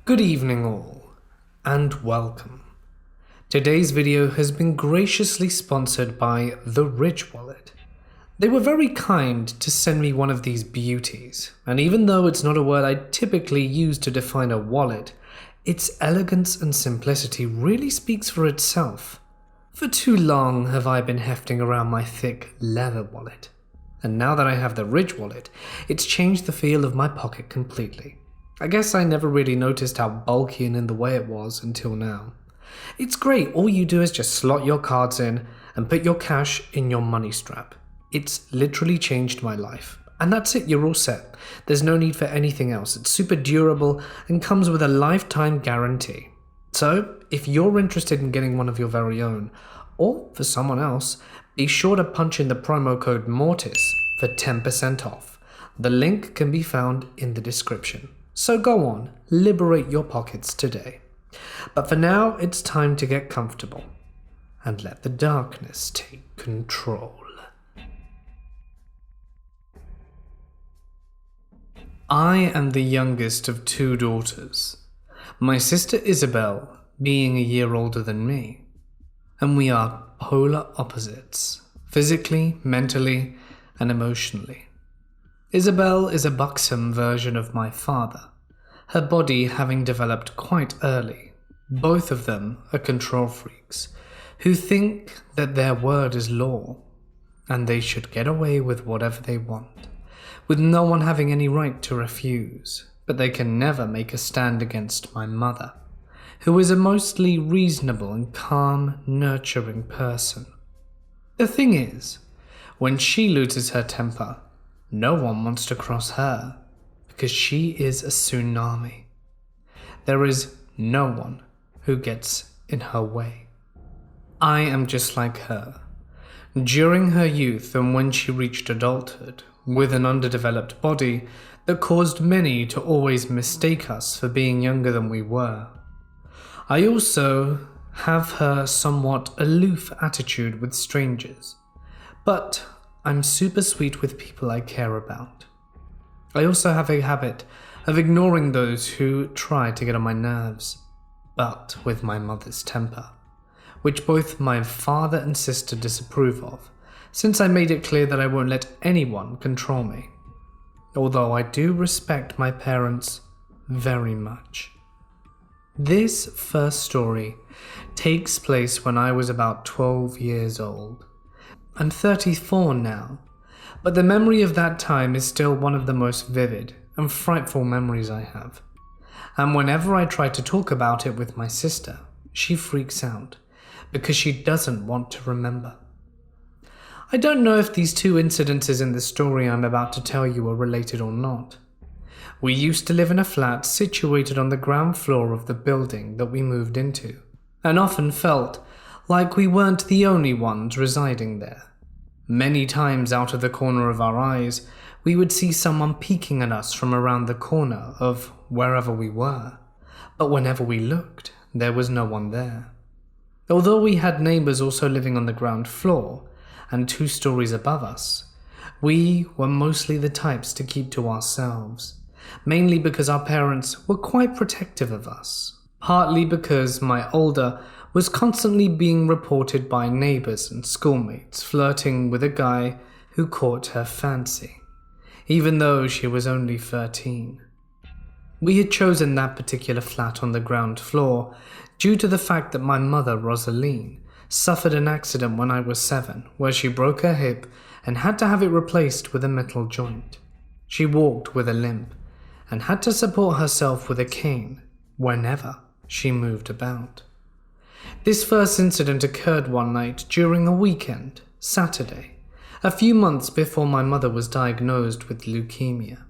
Good evening all, and welcome. Today's video has been graciously sponsored by The Rich Wallet. They were very kind to send me one of these beauties, and even though it's not a word I typically use to define a wallet, its elegance and simplicity really speaks for itself. For too long have I been hefting around my thick leather wallet, and now that I have the Rich Wallet, it's changed the feel of my pocket completely. I guess I never really noticed how bulky and in the way it was until now. It's great, all you do is just slot your cards in and put your cash in your money strap. It's literally changed my life. And that's it, you're all set. There's no need for anything else. It's super durable and comes with a lifetime guarantee. So, if you're interested in getting one of your very own, or for someone else, be sure to punch in the promo code Mortis for 10% off. The link can be found in the description. So go on, liberate your pockets today. But for now, it's time to get comfortable and let the darkness take control. I am the youngest of two daughters, my sister Isabel being a year older than me, and we are polar opposites, physically, mentally, and emotionally. Isabel is a buxom version of my father, her body having developed quite early. Both of them are control freaks, who think that their word is law, and they should get away with whatever they want, with no one having any right to refuse, but they can never make a stand against my mother, who is a mostly reasonable and calm, nurturing person. The thing is, when she loses her temper, no one wants to cross her, because she is a tsunami. There is no one who gets in her way. I am just like her. During her youth and when she reached adulthood, with an underdeveloped body that caused many to always mistake us for being younger than we were. I also have her somewhat aloof attitude with strangers, but I'm super sweet with people I care about. I also have a habit of ignoring those who try to get on my nerves, but with my mother's temper, which both my father and sister disapprove of, since I made it clear that I won't let anyone control me, although I do respect my parents very much. This first story takes place when I was about 12 years old. I'm 34 now, but the memory of that time is still one of the most vivid and frightful memories I have. And whenever I try to talk about it with my sister, she freaks out because she doesn't want to remember. I don't know if these two incidences in the story I'm about to tell you are related or not. We used to live in a flat situated on the ground floor of the building that we moved into, and often felt like we weren't the only ones residing there. Many times out of the corner of our eyes, we would see someone peeking at us from around the corner of wherever we were, but whenever we looked, there was no one there. Although we had neighbors also living on the ground floor and 2 stories above us, we were mostly the types to keep to ourselves, mainly because our parents were quite protective of us, partly because my older was constantly being reported by neighbors and schoolmates flirting with a guy who caught her fancy, even though she was only 13. We had chosen that particular flat on the ground floor due to the fact that my mother, Rosaline, suffered an accident when I was 7 where she broke her hip and had to have it replaced with a metal joint. She walked with a limp and had to support herself with a cane whenever she moved about. This first incident occurred one night during a weekend, Saturday, a few months before my mother was diagnosed with leukemia.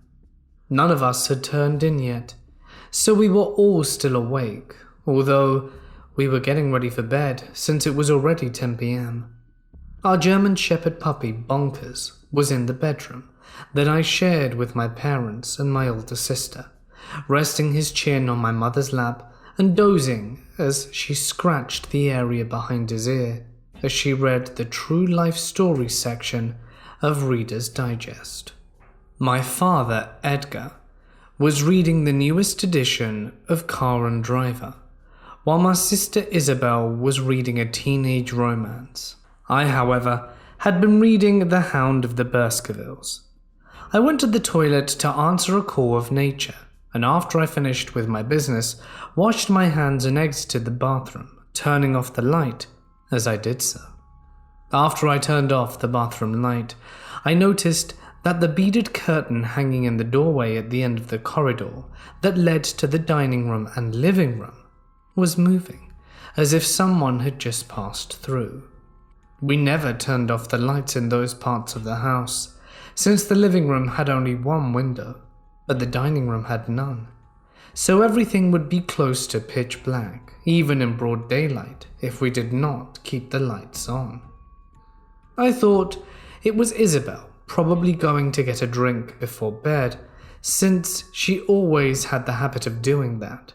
None of us had turned in yet, so we were all still awake, although we were getting ready for bed since it was already 10 p.m. Our German Shepherd puppy, Bonkers, was in the bedroom that I shared with my parents and my older sister, resting his chin on my mother's lap and dozing as she scratched the area behind his ear as she read the true life story section of Reader's Digest. My father, Edgar, was reading the newest edition of Car and Driver, while my sister Isabel was reading a teenage romance. I, however, had been reading The Hound of the Baskervilles. I went to the toilet to answer a call of nature, and after I finished with my business, washed my hands and exited the bathroom, turning off the light as I did so. After I turned off the bathroom light, I noticed that the beaded curtain hanging in the doorway at the end of the corridor that led to the dining room and living room was moving, as if someone had just passed through. We never turned off the lights in those parts of the house, since the living room had only one window, but the dining room had none, so everything would be close to pitch black, even in broad daylight, if we did not keep the lights on. I thought it was Isabel, probably going to get a drink before bed, since she always had the habit of doing that.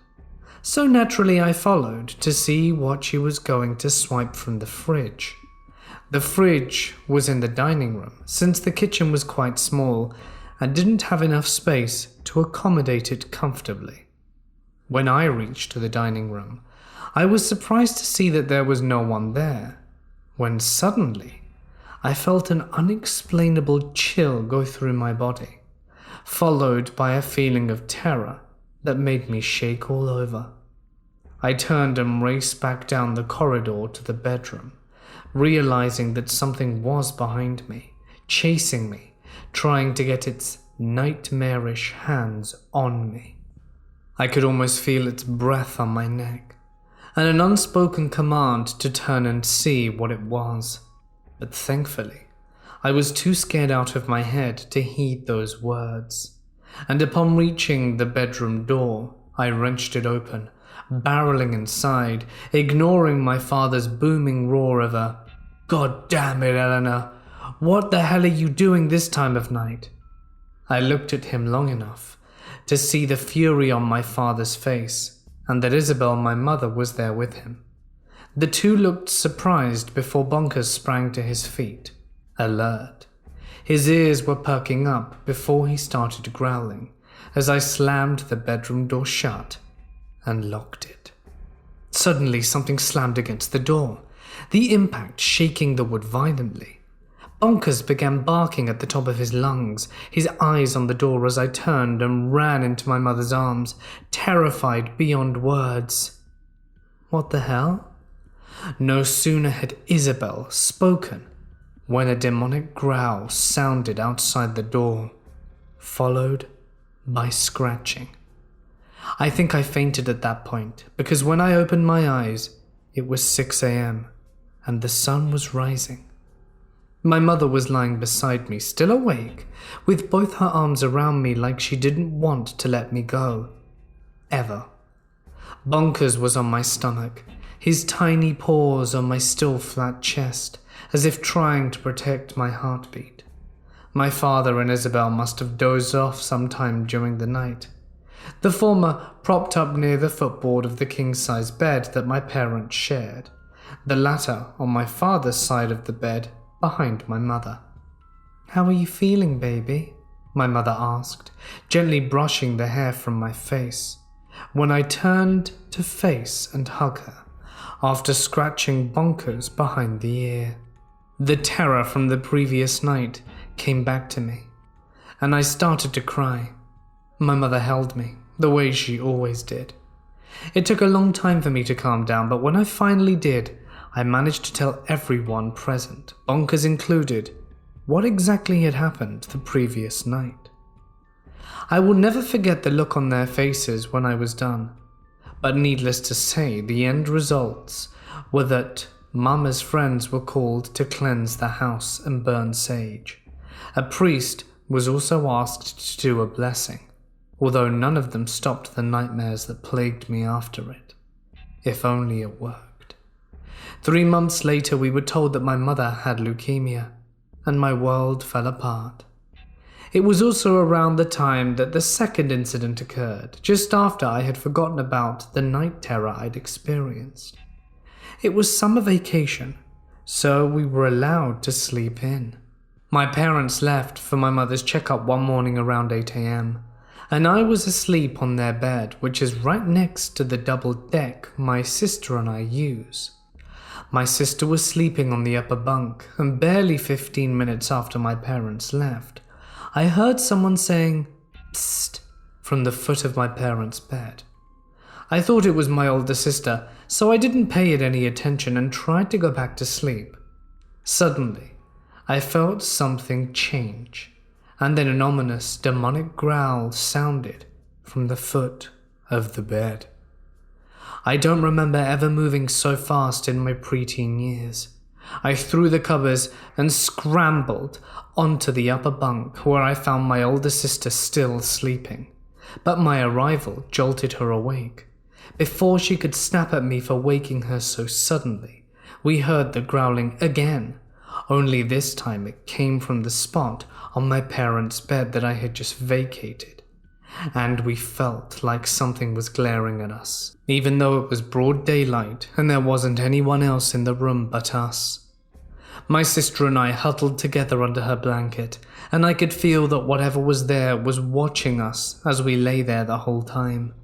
So naturally I followed to see what she was going to swipe from the fridge. The fridge was in the dining room, since the kitchen was quite small and didn't have enough space to accommodate it comfortably. When I reached the dining room, I was surprised to see that there was no one there, when suddenly I felt an unexplainable chill go through my body, followed by a feeling of terror that made me shake all over. I turned and raced back down the corridor to the bedroom, realizing that something was behind me, chasing me, trying to get its nightmarish hands on me. I could almost feel its breath on my neck, and an unspoken command to turn and see what it was. But thankfully, I was too scared out of my head to heed those words, and upon reaching the bedroom door, I wrenched it open, barreling inside, ignoring my father's booming roar of a "God damn it, Eleanor! What the hell are you doing this time of night?" I looked at him long enough to see the fury on my father's face, and that Isabel, my mother, was there with him. The two looked surprised before Bonkers sprang to his feet, alert. His ears were perking up before he started growling, as I slammed the bedroom door shut and locked it. Suddenly something slammed against the door, the impact shaking the wood violently. Bonkers began barking at the top of his lungs, his eyes on the door as I turned and ran into my mother's arms, terrified beyond words. What the hell? No sooner had Isabel spoken when a demonic growl sounded outside the door, followed by scratching. I think I fainted at that point, because when I opened my eyes, it was 6 a.m. and the sun was rising. My mother was lying beside me, still awake, with both her arms around me like she didn't want to let me go. Ever. Bonkers was on my stomach, his tiny paws on my still flat chest, as if trying to protect my heartbeat. My father and Isabel must have dozed off sometime during the night, the former propped up near the footboard of the king-size bed that my parents shared, the latter on my father's side of the bed behind my mother. "How are you feeling, baby?" my mother asked, gently brushing the hair from my face, when I turned to face and hug her, after scratching Bonkers behind the ear. The terror from the previous night came back to me, and I started to cry. My mother held me, the way she always did. It took a long time for me to calm down, but when I finally did, I managed to tell everyone present, Bonkers included, what exactly had happened the previous night. I will never forget the look on their faces when I was done. But needless to say, the end results were that Mama's friends were called to cleanse the house and burn sage. A priest was also asked to do a blessing, although none of them stopped the nightmares that plagued me after it. If only it worked. 3 months later, we were told that my mother had leukemia, and my world fell apart. It was also around the time that the second incident occurred, just after I had forgotten about the night terror I'd experienced. It was summer vacation, so we were allowed to sleep in. My parents left for my mother's checkup one morning around 8 a.m. and I was asleep on their bed, which is right next to the double deck my sister and I use. My sister was sleeping on the upper bunk, and barely 15 minutes after my parents left, I heard someone saying, "Psst," from the foot of my parents' bed. I thought it was my older sister, so I didn't pay it any attention and tried to go back to sleep. Suddenly, I felt something change, and then an ominous, demonic growl sounded from the foot of the bed. I don't remember ever moving so fast in my preteen years. I threw the covers and scrambled onto the upper bunk where I found my older sister still sleeping, but my arrival jolted her awake. Before she could snap at me for waking her so suddenly, we heard the growling again, only this time it came from the spot on my parents' bed that I had just vacated, and we felt like something was glaring at us, even though it was broad daylight and there wasn't anyone else in the room but us. My sister and I huddled together under her blanket, and I could feel that whatever was there was watching us as we lay there the whole time.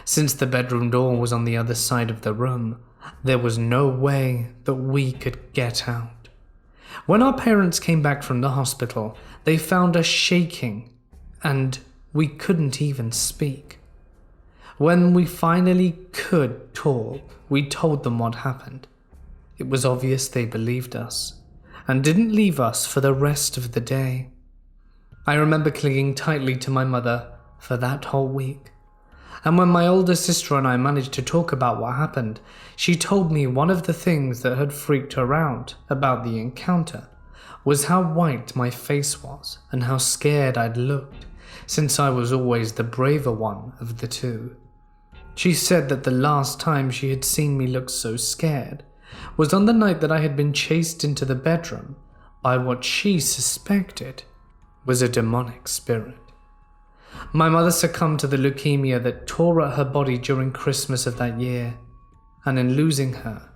Since the bedroom door was on the other side of the room, there was no way that we could get out. When our parents came back from the hospital, they found us shaking, and we couldn't even speak. When we finally could talk, we told them what happened. It was obvious they believed us, and didn't leave us for the rest of the day. I remember clinging tightly to my mother for that whole week. And when my older sister and I managed to talk about what happened, she told me one of the things that had freaked her out about the encounter was how white my face was and how scared I'd looked, since I was always the braver one of the two. She said that the last time she had seen me look so scared was on the night that I had been chased into the bedroom by what she suspected was a demonic spirit. My mother succumbed to the leukemia that tore at her body during Christmas of that year, and in losing her,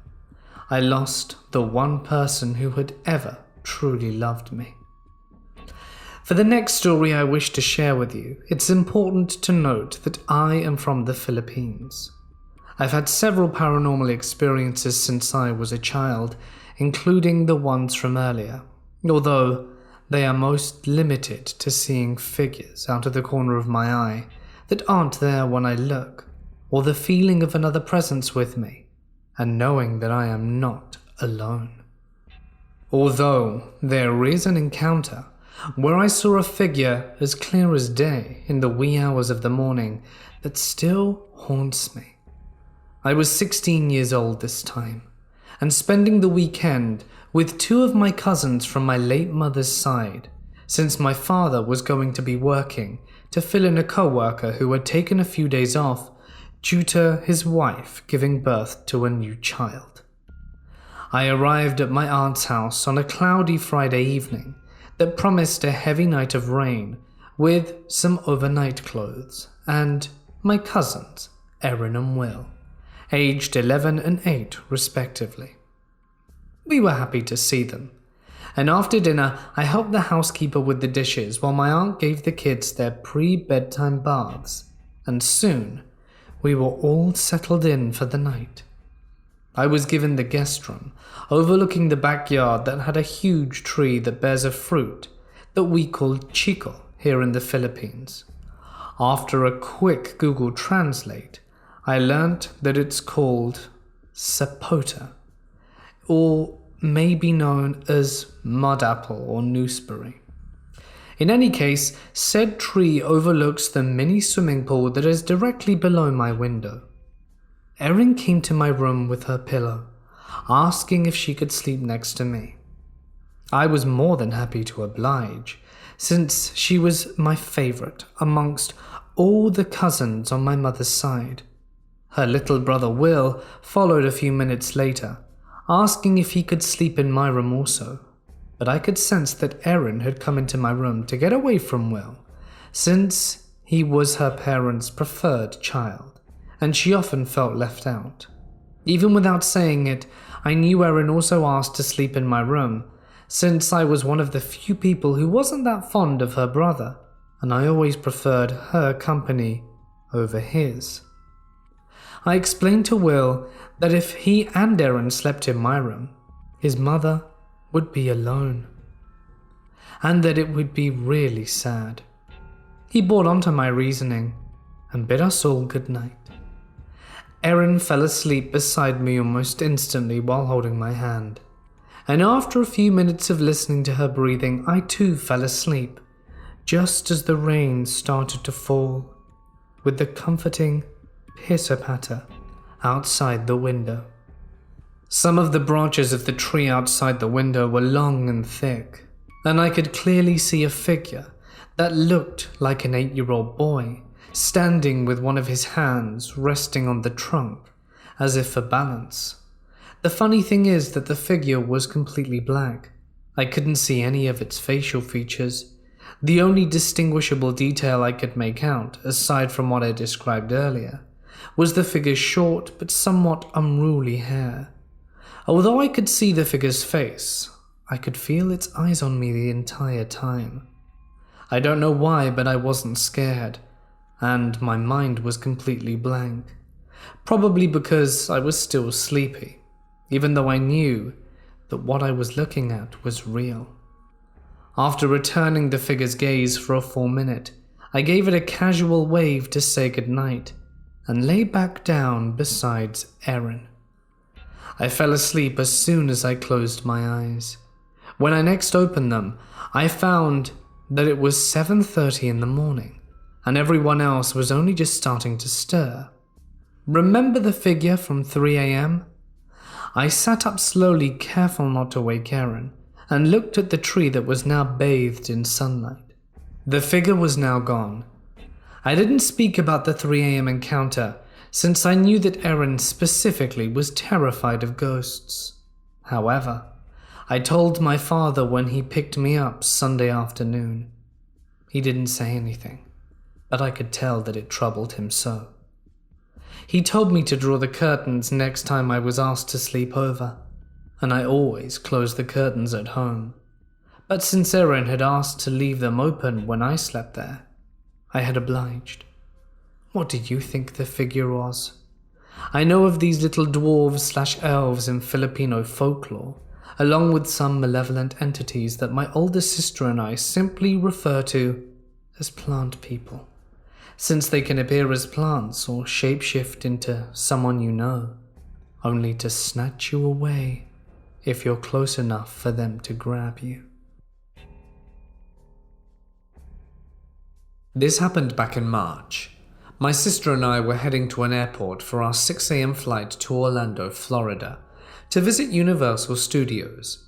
I lost the one person who had ever truly loved me. For the next story I wish to share with you, it's important to note that I am from the Philippines. I've had several paranormal experiences since I was a child, including the ones from earlier, although they are most limited to seeing figures out of the corner of my eye that aren't there when I look, or the feeling of another presence with me, and knowing that I am not alone. Although there is an encounter where I saw a figure as clear as day in the wee hours of the morning that still haunts me. I was 16 years old this time, and spending the weekend with two of my cousins from my late mother's side, since my father was going to be working to fill in a co-worker who had taken a few days off due to his wife giving birth to a new child. I arrived at my aunt's house on a cloudy Friday evening that promised a heavy night of rain with some overnight clothes, and my cousins, Erin and Will, aged 11 and 8 respectively. We were happy to see them, and after dinner I helped the housekeeper with the dishes while my aunt gave the kids their pre-bedtime baths, and soon we were all settled in for the night. I was given the guest room, overlooking the backyard that had a huge tree that bears a fruit that we call chico here in the Philippines. After a quick Google Translate, I learnt that it's called sapota, or may be known as mud apple or nooseberry. In any case, said tree overlooks the mini swimming pool that is directly below my window. Erin came to my room with her pillow, asking if she could sleep next to me. I was more than happy to oblige, since she was my favorite amongst all the cousins on my mother's side. Her little brother Will followed a few minutes later, asking if he could sleep in my room also, but I could sense that Erin had come into my room to get away from Will, since he was her parents' preferred child, and she often felt left out. Even without saying it, I knew Erin also asked to sleep in my room, since I was one of the few people who wasn't that fond of her brother, and I always preferred her company over his. I explained to Will that if he and Erin slept in my room, his mother would be alone, and that it would be really sad. He bought onto my reasoning and bid us all good night. Erin fell asleep beside me almost instantly while holding my hand, and after a few minutes of listening to her breathing, I too fell asleep, just as the rain started to fall, with the comforting pitter-patter outside the window. Some of the branches of the tree outside the window were long and thick, and I could clearly see a figure that looked like an 8-year-old boy, standing with one of his hands resting on the trunk, as if for balance. The funny thing is that the figure was completely black. I couldn't see any of its facial features. The only distinguishable detail I could make out, aside from what I described earlier, was the figure's short but somewhat unruly hair. Although I could see the figure's face, I could feel its eyes on me the entire time. I don't know why, but I wasn't scared, and my mind was completely blank. Probably because I was still sleepy, even though I knew that what I was looking at was real. After returning the figure's gaze for a full minute, I gave it a casual wave to say goodnight, and lay back down beside Erin. I fell asleep as soon as I closed my eyes. When I next opened them, I found that it was 7:30 in the morning, and everyone else was only just starting to stir. Remember the figure from 3 a.m.? I sat up slowly, careful not to wake Erin, and looked at the tree that was now bathed in sunlight. The figure was now gone. I didn't speak about the 3 a.m. encounter, since I knew that Erin specifically was terrified of ghosts. However, I told my father when he picked me up Sunday afternoon. He didn't say anything, but I could tell that it troubled him so. He told me to draw the curtains next time I was asked to sleep over, and I always closed the curtains at home. But since Erin had asked to leave them open when I slept there, I had obliged. What do you think the figure was? I know of these little dwarves/elves in Filipino folklore, along with some malevolent entities that my older sister and I simply refer to as plant people, since they can appear as plants or shapeshift into someone you know, only to snatch you away if you're close enough for them to grab you. This happened back in March. My sister and I were heading to an airport for our 6 a.m. flight to Orlando, Florida, to visit Universal Studios.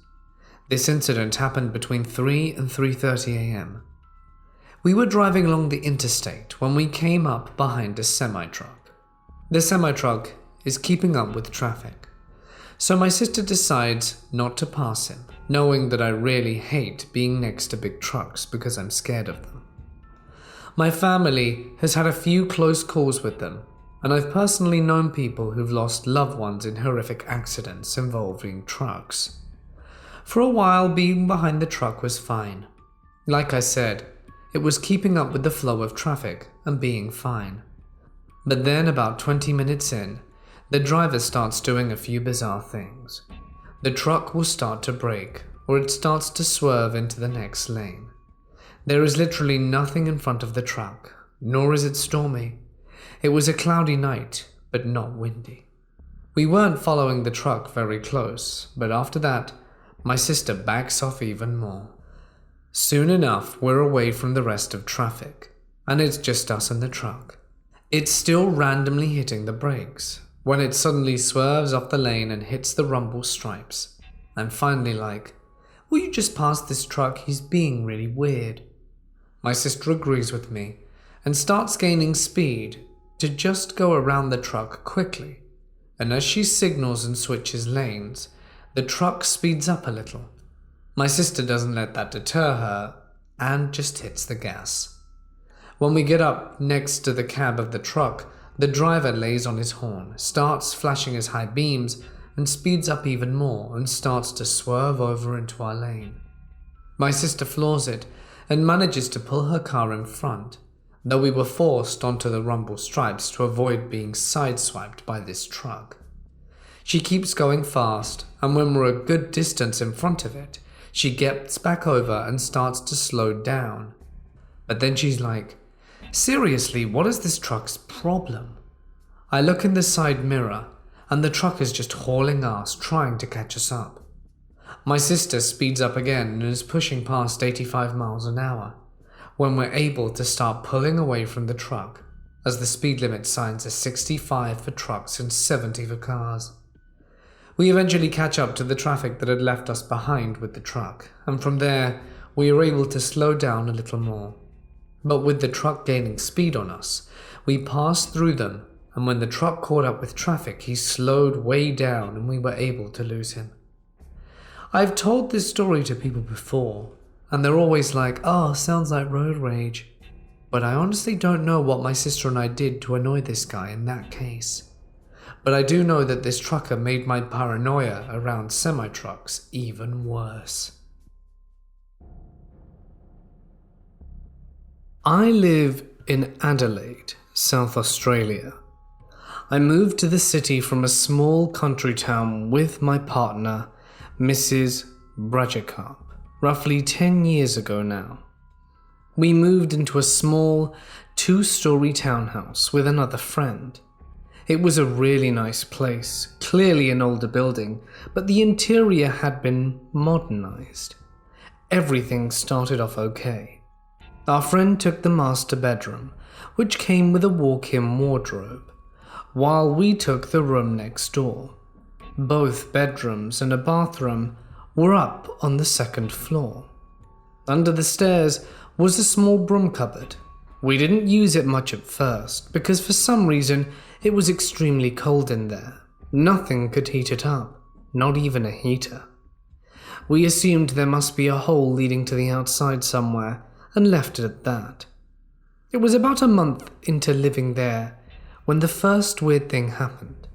This incident happened between 3 and 3:30 a.m. We were driving along the interstate when we came up behind a semi-truck. The semi-truck is keeping up with traffic, so my sister decides not to pass him, knowing that I really hate being next to big trucks because I'm scared of them. My family has had a few close calls with them, and I've personally known people who've lost loved ones in horrific accidents involving trucks. For a while, being behind the truck was fine. Like I said, it was keeping up with the flow of traffic and being fine. But then about 20 minutes in, the driver starts doing a few bizarre things. The truck will start to brake, or it starts to swerve into the next lane. There is literally nothing in front of the truck, nor is it stormy. It was a cloudy night, but not windy. We weren't following the truck very close, but after that, my sister backs off even more. Soon enough, we're away from the rest of traffic, and it's just us and the truck. It's still randomly hitting the brakes, when it suddenly swerves off the lane and hits the rumble stripes. I'm finally like, will you just pass this truck? He's being really weird. My sister agrees with me and starts gaining speed to just go around the truck quickly, and as she signals and switches lanes, the truck speeds up a little. My sister doesn't let that deter her and just hits the gas. When we get up next to the cab of the truck, the driver lays on his horn, starts flashing his high beams, and speeds up even more and starts to swerve over into our lane. My sister floors it and manages to pull her car in front, though we were forced onto the rumble stripes to avoid being sideswiped by this truck. She keeps going fast, and when we're a good distance in front of it, she gets back over and starts to slow down. But then she's like, "Seriously, what is this truck's problem?" I look in the side mirror, and the truck is just hauling ass, trying to catch us up. My sister speeds up again and is pushing past 85 miles an hour, when we're able to start pulling away from the truck, as the speed limit signs are 65 for trucks and 70 for cars. We eventually catch up to the traffic that had left us behind with the truck, and from there, we are able to slow down a little more. But with the truck gaining speed on us, we passed through them, and when the truck caught up with traffic, he slowed way down and we were able to lose him. I've told this story to people before, and they're always like, "Oh, sounds like road rage." But I honestly don't know what my sister and I did to annoy this guy in that case. But I do know that this trucker made my paranoia around semi-trucks even worse. I live in Adelaide, South Australia. I moved to the city from a small country town with my partner, Mrs. Brajikarp, roughly 10 years ago now. We moved into a small, 2-story townhouse with another friend. It was a really nice place, clearly an older building, but the interior had been modernized. Everything started off okay. Our friend took the master bedroom, which came with a walk-in wardrobe, while we took the room next door. Both bedrooms and a bathroom were up on the second floor. Under the stairs was a small broom cupboard. We didn't use it much at first, because for some reason it was extremely cold in there. Nothing could heat it up, not even a heater. We assumed there must be a hole leading to the outside somewhere, and left it at that. It was about a month into living there when the first weird thing happened.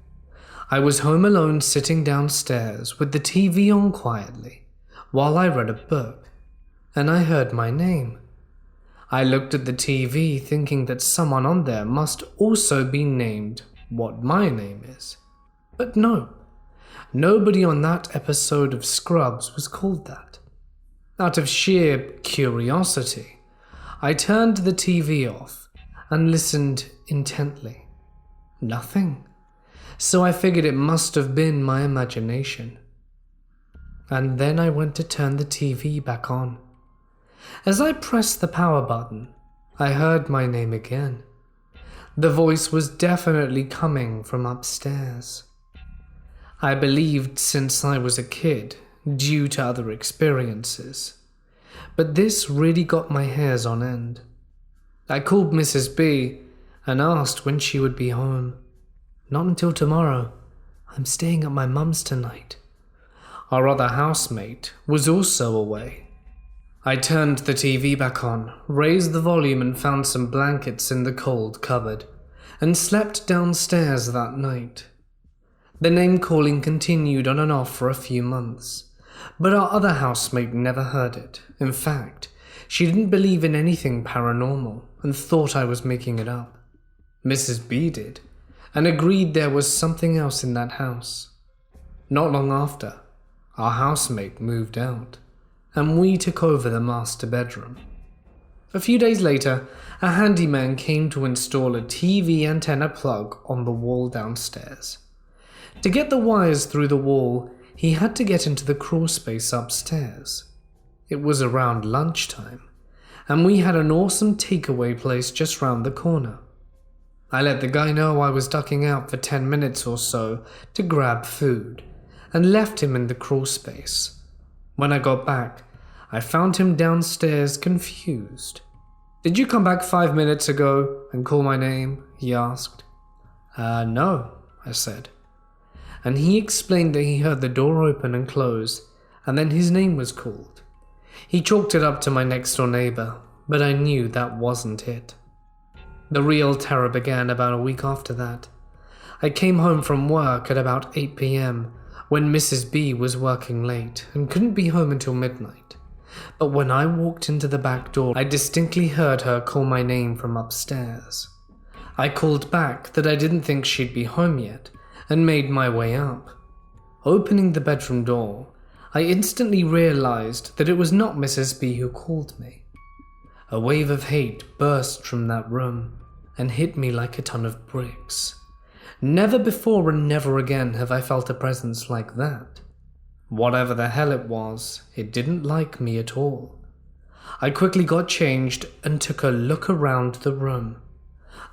I was home alone sitting downstairs with the TV on quietly while I read a book, and I heard my name. I looked at the TV thinking that someone on there must also be named what my name is. But no, nobody on that episode of Scrubs was called that. Out of sheer curiosity, I turned the TV off and listened intently. Nothing. So I figured it must have been my imagination. And then I went to turn the TV back on. As I pressed the power button, I heard my name again. The voice was definitely coming from upstairs. I believed since I was a kid, due to other experiences. But this really got my hairs on end. I called Mrs. B and asked when she would be home. "Not until tomorrow. I'm staying at my mum's tonight." Our other housemate was also away. I turned the TV back on, raised the volume and found some blankets in the cold cupboard, and slept downstairs that night. The name-calling continued on and off for a few months, but our other housemate never heard it. In fact, she didn't believe in anything paranormal and thought I was making it up. Mrs. B did, and agreed there was something else in that house. Not long after, our housemate moved out, and we took over the master bedroom. A few days later, a handyman came to install a TV antenna plug on the wall downstairs. To get the wires through the wall, he had to get into the crawl space upstairs. It was around lunchtime, and we had an awesome takeaway place just round the corner. I let the guy know I was ducking out for 10 minutes or so to grab food, and left him in the crawl space. When I got back, I found him downstairs confused. "Did you come back 5 minutes ago and call my name?" he asked. No, I said. And he explained that he heard the door open and close, and then his name was called. He chalked it up to my next-door neighbor, but I knew that wasn't it. The real terror began about a week after that. I came home from work at about 8 p.m. when Mrs. B was working late and couldn't be home until midnight. But when I walked into the back door, I distinctly heard her call my name from upstairs. I called back that I didn't think she'd be home yet and made my way up. Opening the bedroom door, I instantly realized that it was not Mrs. B who called me. A wave of hate burst from that room and hit me like a ton of bricks. Never before and never again have I felt a presence like that. Whatever the hell it was, it didn't like me at all. I quickly got changed and took a look around the room.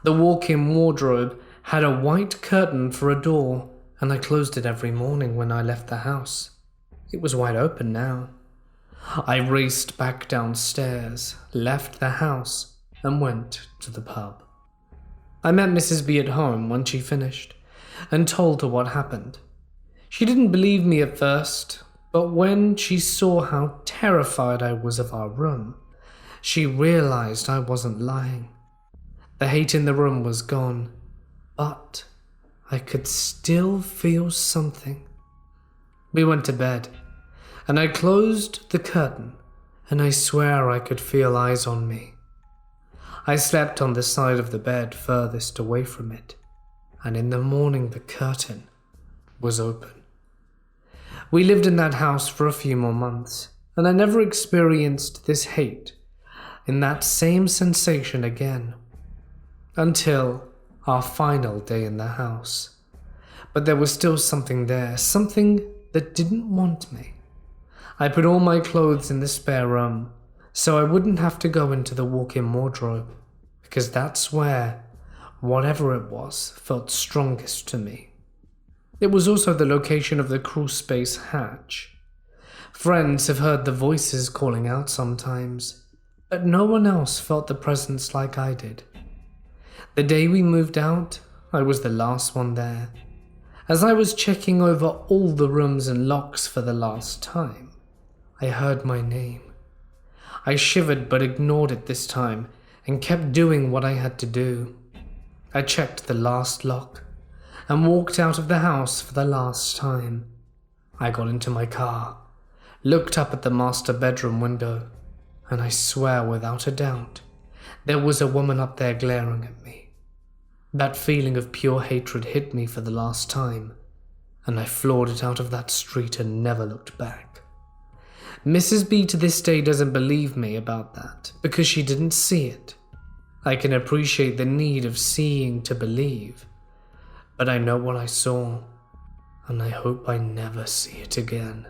The walk-in wardrobe had a white curtain for a door, and I closed it every morning when I left the house. It was wide open now. I raced back downstairs, left the house, and went to the pub. I met Mrs. B at home when she finished, and told her what happened. She didn't believe me at first, but when she saw how terrified I was of our room, she realized I wasn't lying. The hate in the room was gone, but I could still feel something. We went to bed, and I closed the curtain, and I swear I could feel eyes on me. I slept on the side of the bed furthest away from it, and in the morning the curtain was open. We lived in that house for a few more months, and I never experienced this hate and that same sensation again, until our final day in the house. But there was still something there, something that didn't want me. I put all my clothes in the spare room, so I wouldn't have to go into the walk-in wardrobe, because that's where, whatever it was, felt strongest to me. It was also the location of the crawl space hatch. Friends have heard the voices calling out sometimes, but no one else felt the presence like I did. The day we moved out, I was the last one there. As I was checking over all the rooms and locks for the last time, I heard my name. I shivered but ignored it this time and kept doing what I had to do. I checked the last lock and walked out of the house for the last time. I got into my car, looked up at the master bedroom window, and I swear without a doubt, there was a woman up there glaring at me. That feeling of pure hatred hit me for the last time, and I floored it out of that street and never looked back. Mrs. B to this day doesn't believe me about that because she didn't see it. I can appreciate the need of seeing to believe, but I know what I saw, and I hope I never see it again.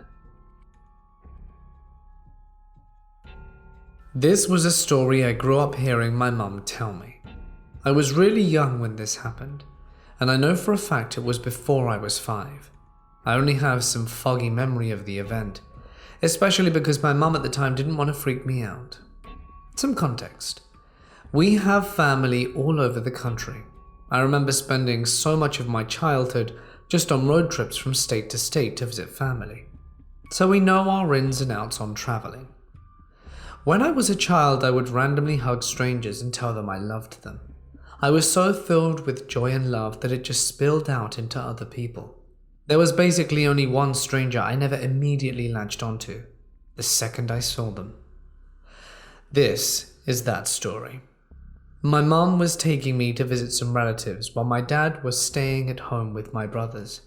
This was a story I grew up hearing my mum tell me. I was really young when this happened, and I know for a fact it was before I was 5. I only have some foggy memory of the event, especially because my mum at the time didn't want to freak me out. Some context. We have family all over the country. I remember spending so much of my childhood just on road trips from state to state to visit family, so we know our ins and outs on traveling. When I was a child, I would randomly hug strangers and tell them I loved them. I was so filled with joy and love that it just spilled out into other people. There was basically only one stranger I never immediately latched onto, the second I saw them. This is that story. My mum was taking me to visit some relatives while my dad was staying at home with my brothers.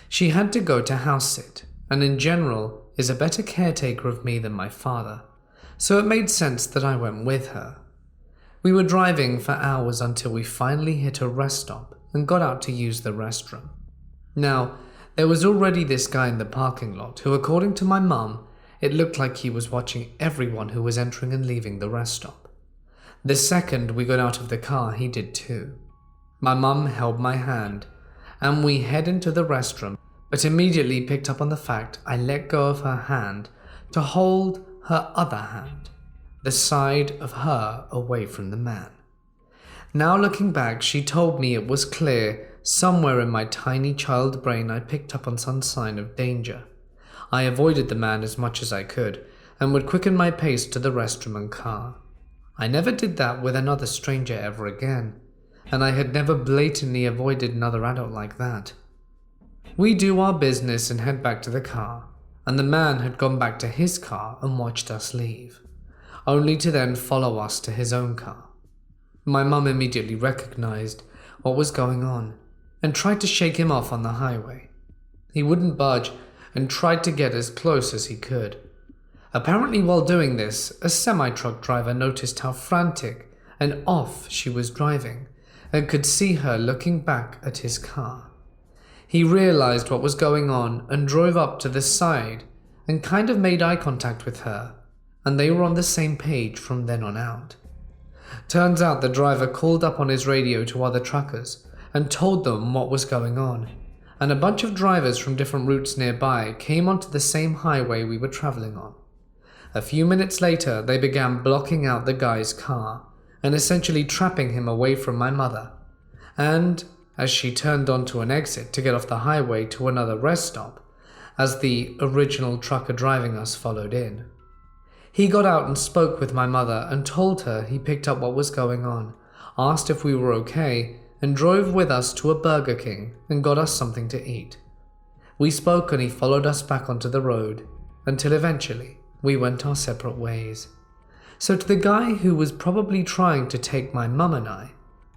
She had to go to house sit, and in general is a better caretaker of me than my father, so it made sense that I went with her. We were driving for hours until we finally hit a rest stop and got out to use the restroom. Now, there was already this guy in the parking lot who, according to my mum, it looked like he was watching everyone who was entering and leaving the rest stop. The second we got out of the car, he did too. My mum held my hand, and we head into the restroom, but immediately picked up on the fact I let go of her hand to hold her other hand, the side of her away from the man. Now looking back, she told me it was clear somewhere in my tiny child brain I picked up on some sign of danger. I avoided the man as much as I could, and would quicken my pace to the restroom and car. I never did that with another stranger ever again, and I had never blatantly avoided another adult like that. We do our business and head back to the car. and the man had gone back to his car and watched us leave, only to then follow us to his own car. My mum immediately recognized what was going on and tried to shake him off on the highway. He wouldn't budge and tried to get as close as he could. Apparently, while doing this, a semi-truck driver noticed how frantic and off she was driving and could see her looking back at his car. He realized what was going on and drove up to the side and kind of made eye contact with her, and they were on the same page from then on out. Turns out the driver called up on his radio to other truckers and told them what was going on, and a bunch of drivers from different routes nearby came onto the same highway we were traveling on. A few minutes later, they began blocking out the guy's car and essentially trapping him away from my mother. And as she turned onto an exit to get off the highway to another rest stop, as the original trucker driving us followed in. He got out and spoke with my mother and told her he picked up what was going on, asked if we were okay, and drove with us to a Burger King and got us something to eat. We spoke and he followed us back onto the road, until eventually we went our separate ways. So to the guy who was probably trying to take my mum and I,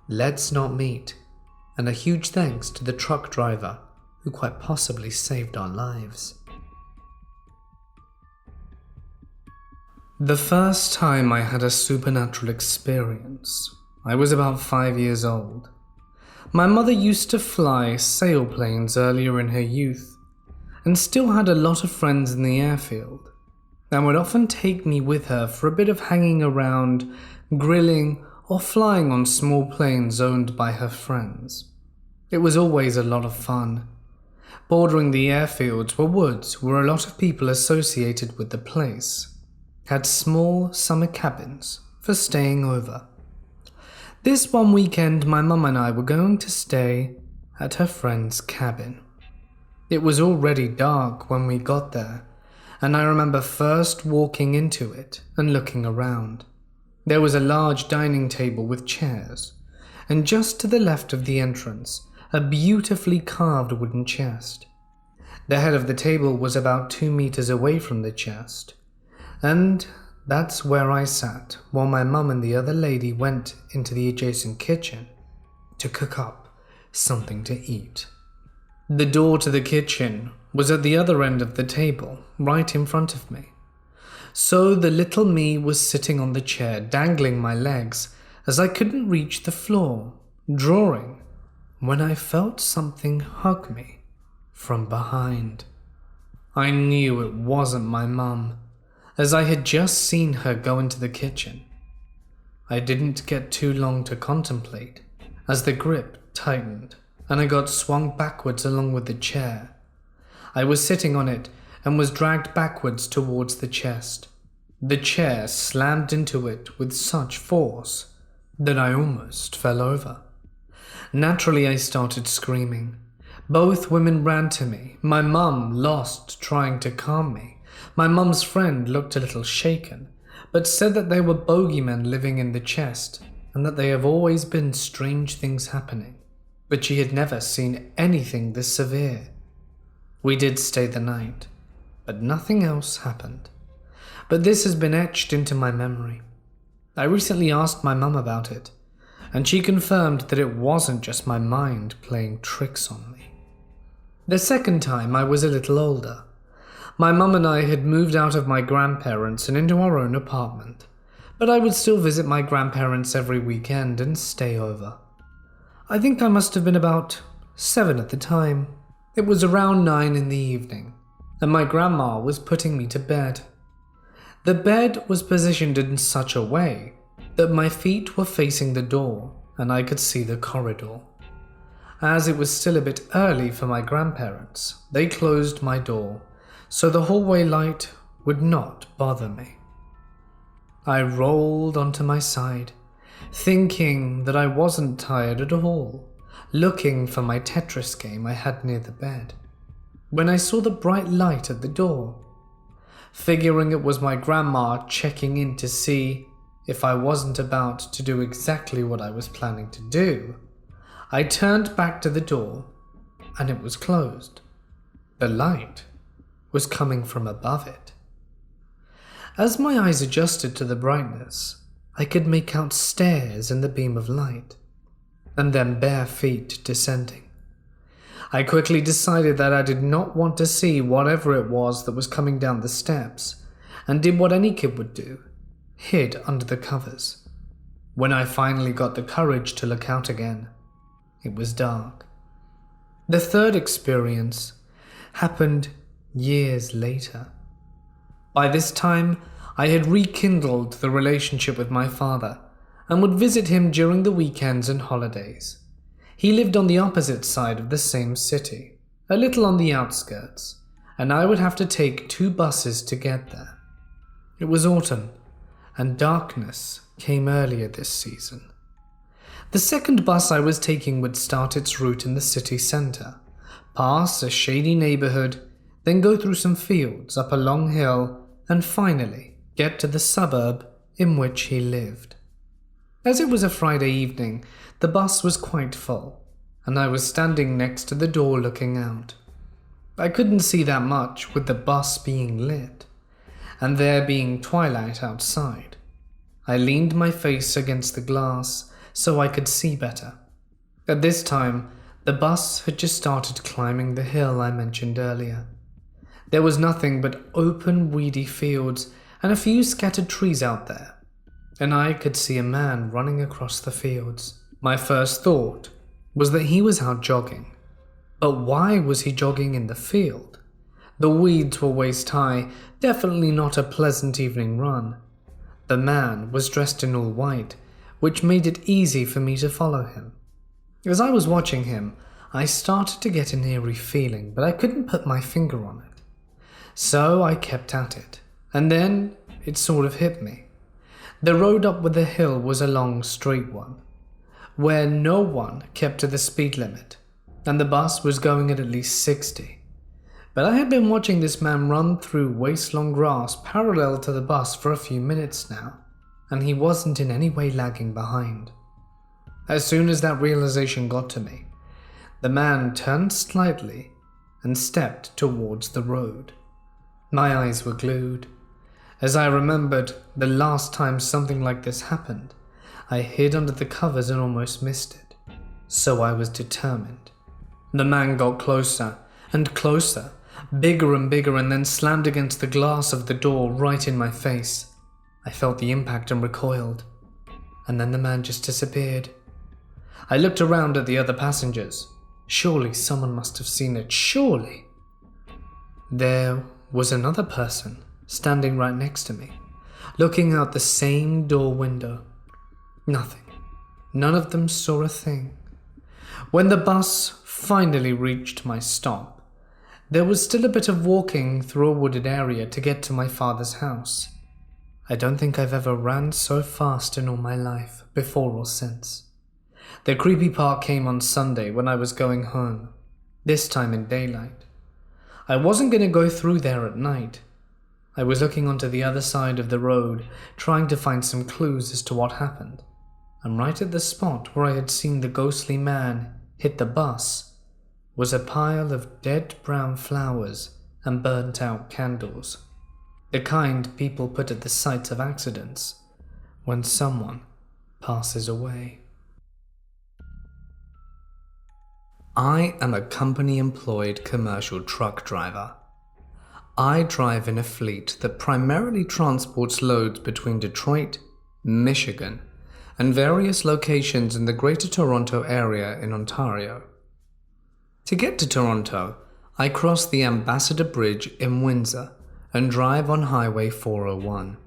let's not meet. And a huge thanks to the truck driver who quite possibly saved our lives. The first time I had a supernatural experience, I was about 5 years old. My mother used to fly sailplanes earlier in her youth, and still had a lot of friends in the airfield, and would often take me with her for a bit of hanging around, grilling, or flying on small planes owned by her friends. It was always a lot of fun. Bordering the airfields were woods where a lot of people associated with the place had small summer cabins for staying over. This one weekend, my mum and I were going to stay at her friend's cabin. It was already dark when we got there, and I remember first walking into it and looking around. There was a large dining table with chairs, and just to the left of the entrance, a beautifully carved wooden chest. The head of the table was about 2 meters away from the chest, and that's where I sat while my mum and the other lady went into the adjacent kitchen to cook up something to eat. The door to the kitchen was at the other end of the table, right in front of me. So the little me was sitting on the chair, dangling my legs as I couldn't reach the floor, drawing, when I felt something hug me from behind. I knew it wasn't my mum, as I had just seen her go into the kitchen. I didn't get too long to contemplate, as the grip tightened and I got swung backwards along with the chair. I was sitting on it and was dragged backwards towards the chest. The chair slammed into it with such force that I almost fell over. Naturally, I started screaming. Both women ran to me, my mum lost trying to calm me. My mum's friend looked a little shaken, but said that they were bogeymen living in the chest and that there have always been strange things happening, but she had never seen anything this severe. We did stay the night, but nothing else happened. But this has been etched into my memory. I recently asked my mum about it, and she confirmed that it wasn't just my mind playing tricks on me. The second time I was a little older. My mum and I had moved out of my grandparents and into our own apartment, but I would still visit my grandparents every weekend and stay over. I think I must have been about 7 at the time. It was around 9 in the evening, and my grandma was putting me to bed. The bed was positioned in such a way that my feet were facing the door and I could see the corridor. As it was still a bit early for my grandparents, they closed my door so the hallway light would not bother me. I rolled onto my side, thinking that I wasn't tired at all, looking for my Tetris game I had near the bed, when I saw the bright light at the door. Figuring it was my grandma checking in to see if I wasn't about to do exactly what I was planning to do, I turned back to the door and it was closed. The light was coming from above it. As my eyes adjusted to the brightness, I could make out stairs in the beam of light, and then bare feet descending. I quickly decided that I did not want to see whatever it was that was coming down the steps, and did what any kid would do, hid under the covers. When I finally got the courage to look out again, it was dark. The third experience happened years later. By this time, I had rekindled the relationship with my father and would visit him during the weekends and holidays. He lived on the opposite side of the same city, a little on the outskirts, and I would have to take 2 buses to get there. It was autumn, and darkness came earlier this season. The second bus I was taking would start its route in the city centre, pass a shady neighbourhood, then go through some fields, up a long hill, and finally get to the suburb in which he lived. As it was a Friday evening, the bus was quite full, and I was standing next to the door looking out. I couldn't see that much with the bus being lit, and there being twilight outside. I leaned my face against the glass so I could see better. At this time, the bus had just started climbing the hill I mentioned earlier. There was nothing but open, weedy fields and a few scattered trees out there, and I could see a man running across the fields. My first thought was that he was out jogging. But why was he jogging in the field? The weeds were waist high, definitely not a pleasant evening run. The man was dressed in all white, which made it easy for me to follow him. As I was watching him, I started to get an eerie feeling, but I couldn't put my finger on it. So I kept at it, and then it sort of hit me. The road up with the hill was a long, straight one, where no one kept to the speed limit, and the bus was going at least 60. But I had been watching this man run through waist-long grass parallel to the bus for a few minutes now, and he wasn't in any way lagging behind. As soon as that realization got to me, the man turned slightly and stepped towards the road. My eyes were glued. As I remembered the last time something like this happened, I hid under the covers and almost missed it. So I was determined. The man got closer and closer, bigger and bigger, and then slammed against the glass of the door right in my face. I felt the impact and recoiled, and then the man just disappeared. I looked around at the other passengers. Surely someone must have seen it, surely. There was another person standing right next to me, looking out the same door window. Nothing. None of them saw a thing. When the bus finally reached my stop, there was still a bit of walking through a wooded area to get to my father's house. I don't think I've ever ran so fast in all my life, before or since. The creepy part came on Sunday when I was going home, this time in daylight. I wasn't going to go through there at night. I was looking onto the other side of the road, trying to find some clues as to what happened. And right at the spot where I had seen the ghostly man hit the bus was a pile of dead brown flowers and burnt out candles. The kind people put at the sites of accidents when someone passes away. I am a company-employed commercial truck driver. I drive in a fleet that primarily transports loads between Detroit, Michigan, and various locations in the Greater Toronto area in Ontario. To get to Toronto, I cross the Ambassador Bridge in Windsor and drive on Highway 401.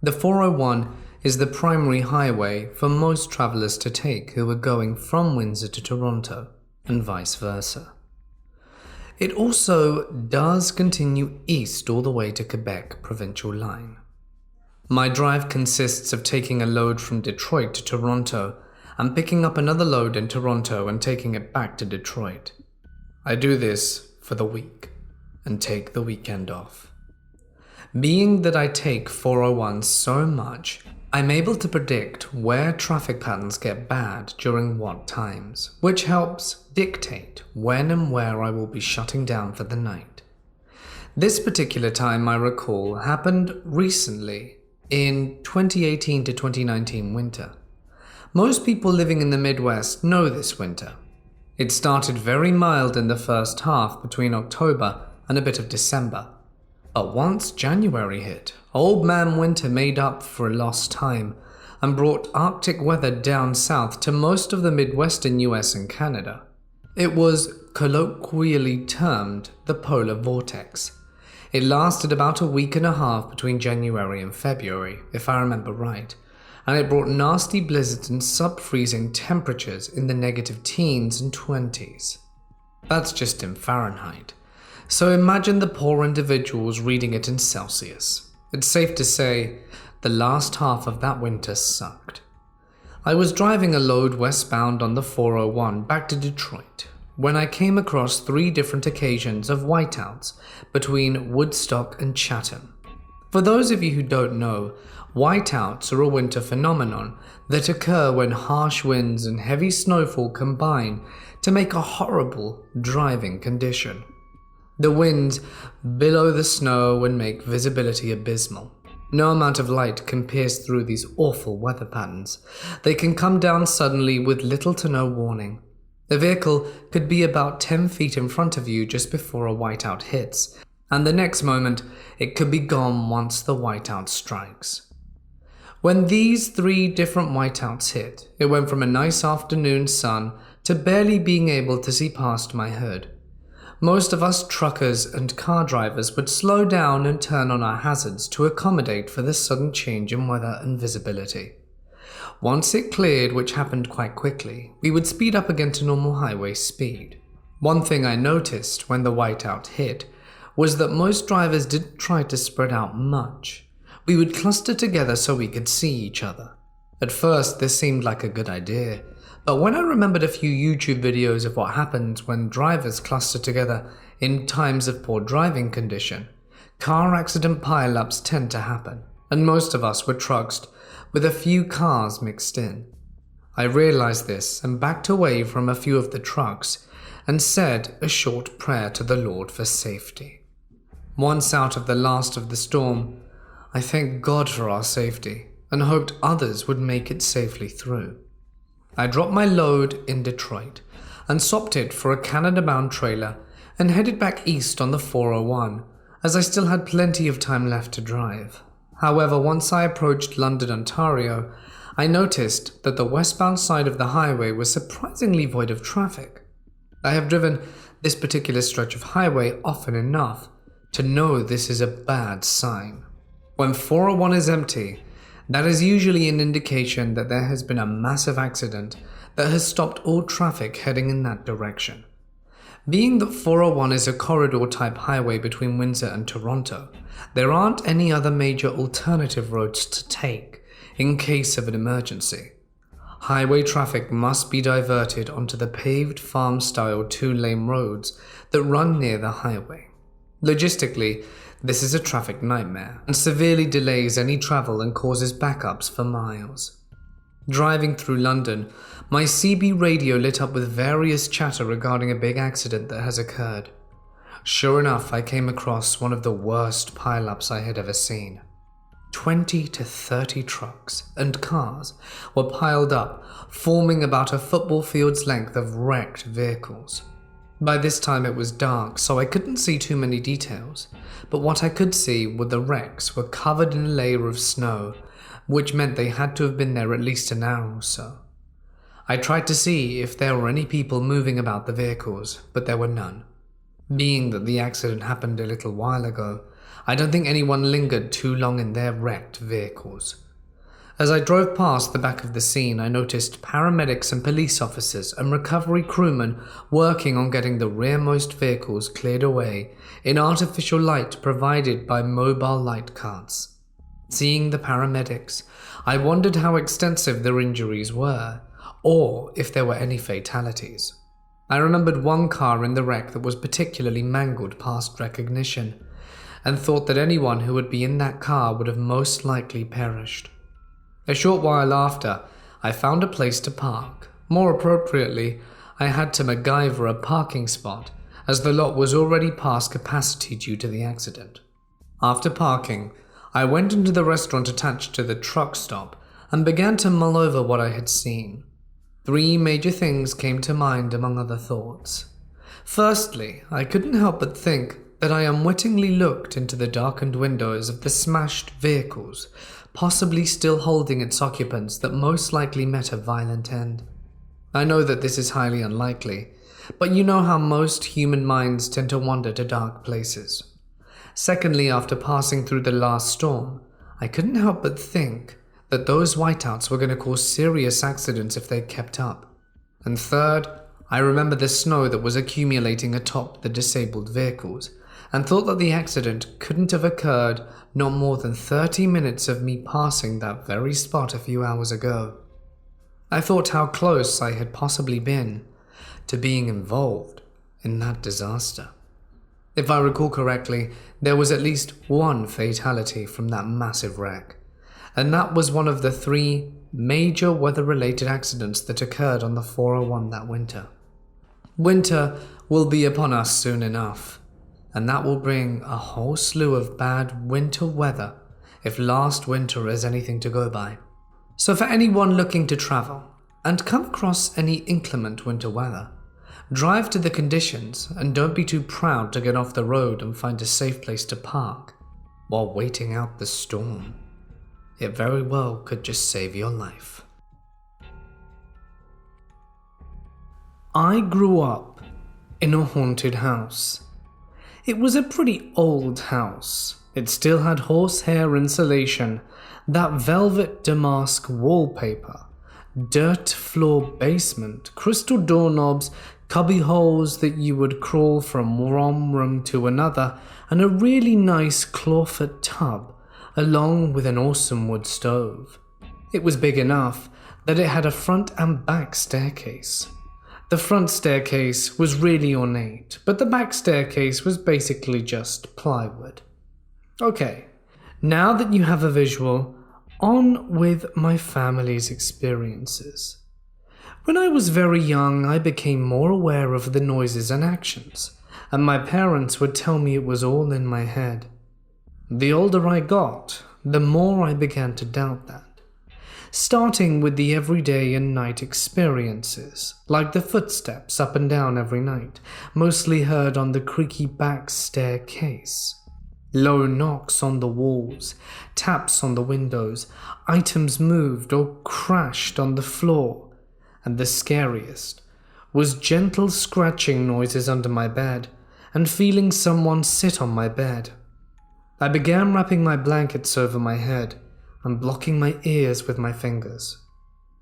The 401 is the primary highway for most travelers to take who are going from Windsor to Toronto, and vice versa. It also does continue east all the way to Quebec provincial line. My drive consists of taking a load from Detroit to Toronto and picking up another load in Toronto and taking it back to Detroit. I do this for the week and take the weekend off. Being that I take 401 so much, I'm able to predict where traffic patterns get bad during what times, which helps dictate when and where I will be shutting down for the night. This particular time, I recall, happened recently in 2018 to 2019 winter. Most people living in the Midwest know this winter. It started very mild in the first half between October and a bit of December. But once January hit, Old Man Winter made up for lost time and brought Arctic weather down south to most of the Midwestern US and Canada. It was colloquially termed the polar vortex. It lasted about a week and a half between January and February, if I remember right, and it brought nasty blizzards and sub-freezing temperatures in the negative teens and 20s. That's just in Fahrenheit. So imagine the poor individuals reading it in Celsius. It's safe to say the last half of that winter sucked. I was driving a load westbound on the 401 back to Detroit when I came across 3 different occasions of whiteouts between Woodstock and Chatham. For those of you who don't know, whiteouts are a winter phenomenon that occur when harsh winds and heavy snowfall combine to make a horrible driving condition. The winds billow the snow and make visibility abysmal. No amount of light can pierce through these awful weather patterns. They can come down suddenly with little to no warning. The vehicle could be about 10 feet in front of you just before a whiteout hits, and the next moment it could be gone once the whiteout strikes. When these 3 different whiteouts hit, it went from a nice afternoon sun to barely being able to see past my hood. Most of us truckers and car drivers would slow down and turn on our hazards to accommodate for this sudden change in weather and visibility. Once it cleared, which happened quite quickly, we would speed up again to normal highway speed. One thing I noticed when the whiteout hit was that most drivers didn't try to spread out much. We would cluster together so we could see each other. At first, this seemed like a good idea, but when I remembered a few YouTube videos of what happens when drivers cluster together in times of poor driving condition, car accident pileups tend to happen, and most of us were trucks with a few cars mixed in. I realized this and backed away from a few of the trucks and said a short prayer to the Lord for safety. Once out of the last of the storm, I thanked God for our safety and hoped others would make it safely through. I dropped my load in Detroit and swapped it for a Canada-bound trailer and headed back east on the 401, as I still had plenty of time left to drive. However, once I approached London, Ontario, I noticed that the westbound side of the highway was surprisingly void of traffic. I have driven this particular stretch of highway often enough to know this is a bad sign. When 401 is empty, that is usually an indication that there has been a massive accident that has stopped all traffic heading in that direction. Being that 401 is a corridor-type highway between Windsor and Toronto, there aren't any other major alternative roads to take in case of an emergency. Highway traffic must be diverted onto the paved farm-style 2-lane roads that run near the highway. Logistically, this is a traffic nightmare and severely delays any travel and causes backups for miles. Driving through London, my CB radio lit up with various chatter regarding a big accident that has occurred. Sure enough, I came across one of the worst pileups I had ever seen. 20 to 30 trucks and cars were piled up, forming about a football field's length of wrecked vehicles. By this time it was dark, so I couldn't see too many details, but what I could see were the wrecks were covered in a layer of snow, which meant they had to have been there at least an hour or so. I tried to see if there were any people moving about the vehicles, but there were none. Being that the accident happened a little while ago, I don't think anyone lingered too long in their wrecked vehicles. As I drove past the back of the scene, I noticed paramedics and police officers and recovery crewmen working on getting the rearmost vehicles cleared away in artificial light provided by mobile light carts. Seeing the paramedics, I wondered how extensive their injuries were, or if there were any fatalities. I remembered one car in the wreck that was particularly mangled past recognition, and thought that anyone who would be in that car would have most likely perished. A short while after, I found a place to park. More appropriately, I had to MacGyver a parking spot as the lot was already past capacity due to the accident. After parking, I went into the restaurant attached to the truck stop and began to mull over what I had seen. 3 major things came to mind among other thoughts. Firstly, I couldn't help but think that I unwittingly looked into the darkened windows of the smashed vehicles, possibly still holding its occupants that most likely met a violent end. I know that this is highly unlikely, but you know how most human minds tend to wander to dark places. Secondly, after passing through the last storm, I couldn't help but think that those whiteouts were going to cause serious accidents if they kept up. And third, I remember the snow that was accumulating atop the disabled vehicles, and thought that the accident couldn't have occurred not more than 30 minutes of me passing that very spot a few hours ago. I thought how close I had possibly been to being involved in that disaster. If I recall correctly, there was at least 1 fatality from that massive wreck, and that was one of the 3 major weather-related accidents that occurred on the 401 that winter. Winter will be upon us soon enough, and that will bring a whole slew of bad winter weather if last winter is anything to go by. So for anyone looking to travel and come across any inclement winter weather, drive to the conditions and don't be too proud to get off the road and find a safe place to park while waiting out the storm. It very well could just save your life. I grew up in a haunted house. It was a pretty old house. It still had horsehair insulation, that velvet damask wallpaper, dirt floor basement, crystal doorknobs, cubby holes that you would crawl from one room to another, and a really nice clawfoot tub, along with an awesome wood stove. It was big enough that it had a front and back staircase. The front staircase was really ornate, but the back staircase was basically just plywood. Okay, now that you have a visual, on with my family's experiences. When I was very young, I became more aware of the noises and actions, and my parents would tell me it was all in my head. The older I got, the more I began to doubt that. Starting with the everyday and night experiences, like the footsteps up and down every night, mostly heard on the creaky back staircase. Low knocks on the walls, taps on the windows, items moved or crashed on the floor, and the scariest was gentle scratching noises under my bed and feeling someone sit on my bed. I began wrapping my blankets over my head and blocking my ears with my fingers.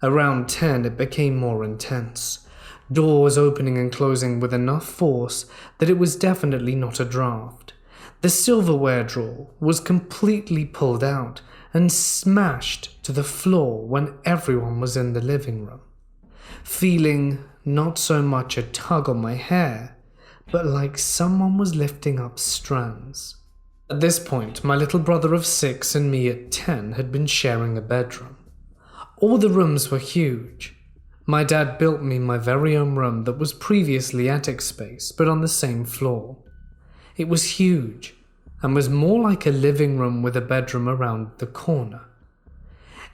Around 10, it became more intense, doors opening and closing with enough force that it was definitely not a draft. The silverware drawer was completely pulled out and smashed to the floor when everyone was in the living room, feeling not so much a tug on my hair, but like someone was lifting up strands. At this point, my little brother of 6 and me at 10 had been sharing a bedroom. All the rooms were huge. My dad built me my very own room that was previously attic space, but on the same floor. It was huge, and was more like a living room with a bedroom around the corner.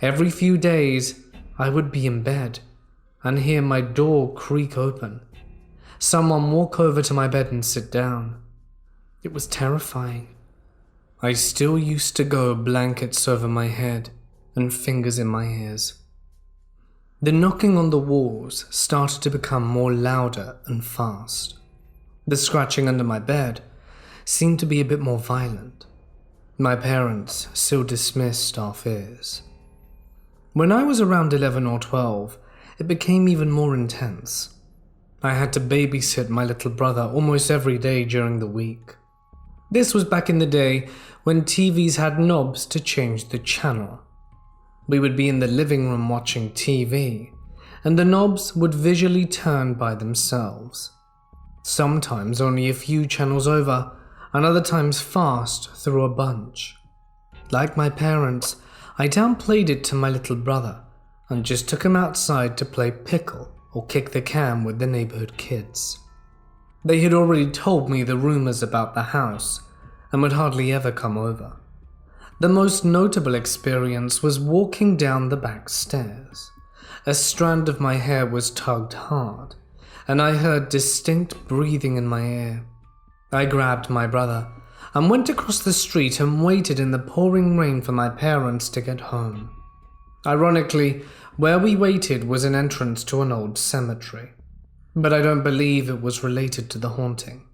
Every few days, I would be in bed, and hear my door creak open. Someone walk over to my bed and sit down. It was terrifying. I still used to go blankets over my head and fingers in my ears. The knocking on the walls started to become more louder and fast. The scratching under my bed seemed to be a bit more violent. My parents still dismissed our fears. When I was around 11 or 12, it became even more intense. I had to babysit my little brother almost every day during the week. This was back in the day when TVs had knobs to change the channel. We would be in the living room watching TV, and the knobs would visually turn by themselves. Sometimes only a few channels over, and other times fast through a bunch. Like my parents, I downplayed it to my little brother, and just took him outside to play pickle or kick the can with the neighborhood kids. They had already told me the rumors about the house and would hardly ever come over. The most notable experience was walking down the back stairs. A strand of my hair was tugged hard, and I heard distinct breathing in my ear. I grabbed my brother and went across the street and waited in the pouring rain for my parents to get home. Ironically, where we waited was an entrance to an old cemetery, but I don't believe it was related to the haunting.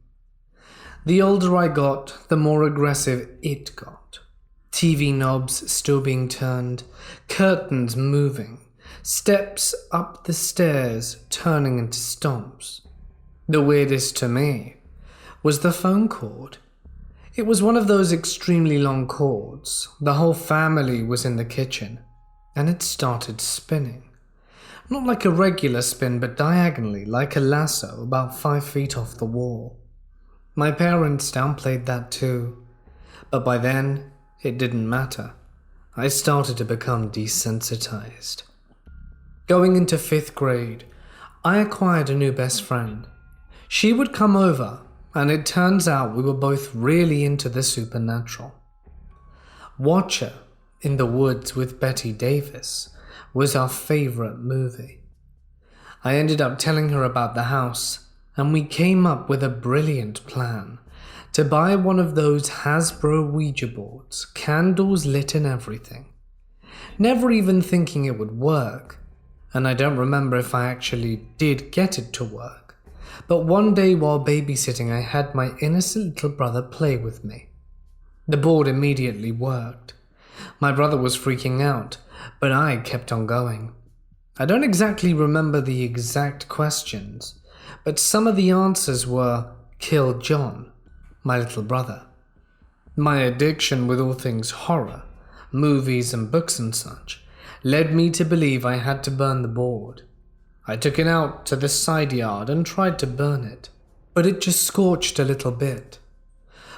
The older I got, the more aggressive it got. TV knobs still being turned, curtains moving, steps up the stairs turning into stomps. The weirdest to me was the phone cord. It was one of those extremely long cords. The whole family was in the kitchen, and it started spinning. Not like a regular spin, but diagonally, like a lasso, about 5 feet off the wall. My parents downplayed that too, but by then, it didn't matter. I started to become desensitized. Going into 5th grade, I acquired a new best friend. She would come over, and it turns out we were both really into the supernatural. Watcher in the Woods with Betty Davis was our favorite movie. I ended up telling her about the house, and we came up with a brilliant plan to buy one of those Hasbro Ouija boards, candles lit and everything. Never even thinking it would work, and I don't remember if I actually did get it to work. But one day while babysitting, I had my innocent little brother play with me. The board immediately worked. My brother was freaking out, but I kept on going. I don't exactly remember the exact questions, but some of the answers were, "Kill John, my little brother." My addiction with all things horror, movies and books and such, led me to believe I had to burn the board. I took it out to the side yard and tried to burn it, but it just scorched a little bit.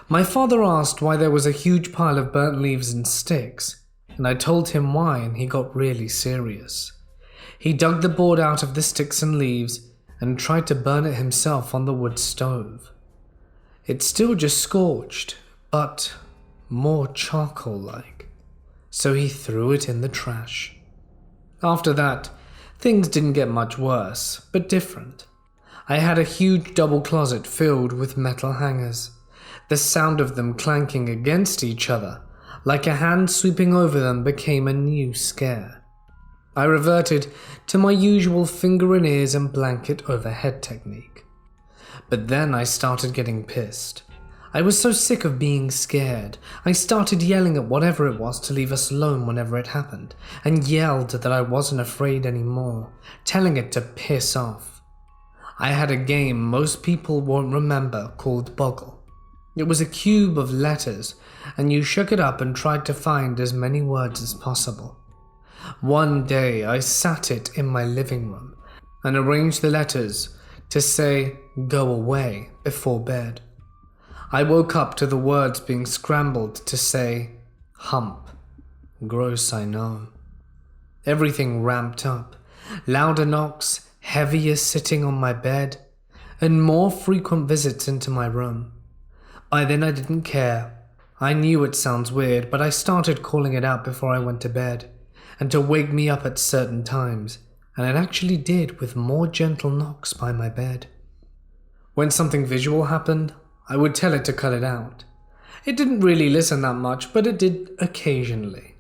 My father asked why there was a huge pile of burnt leaves and sticks, and I told him why, and he got really serious. He dug the board out of the sticks and leaves and tried to burn it himself on the wood stove. It still just scorched, but more charcoal-like, so he threw it in the trash. After that, things didn't get much worse, but different. I had a huge double closet filled with metal hangers. The sound of them clanking against each other, like a hand sweeping over them, became a new scare. I reverted to my usual finger in ears and blanket over head technique. But then I started getting pissed. I was so sick of being scared. I started yelling at whatever it was to leave us alone whenever it happened, and yelled that I wasn't afraid anymore, telling it to piss off. I had a game most people won't remember called Boggle. It was a cube of letters, and you shook it up and tried to find as many words as possible. One day I sat it in my living room and arranged the letters to say "go away" before bed. I woke up to the words being scrambled to say hump. Gross, I know. Everything ramped up. Louder knocks, heavier sitting on my bed, and more frequent visits into my room. By then I didn't care. I knew it sounds weird, but I started calling it out before I went to bed, and to wake me up at certain times, and it actually did with more gentle knocks by my bed. When something visual happened, I would tell it to cut it out. It didn't really listen that much, but it did occasionally.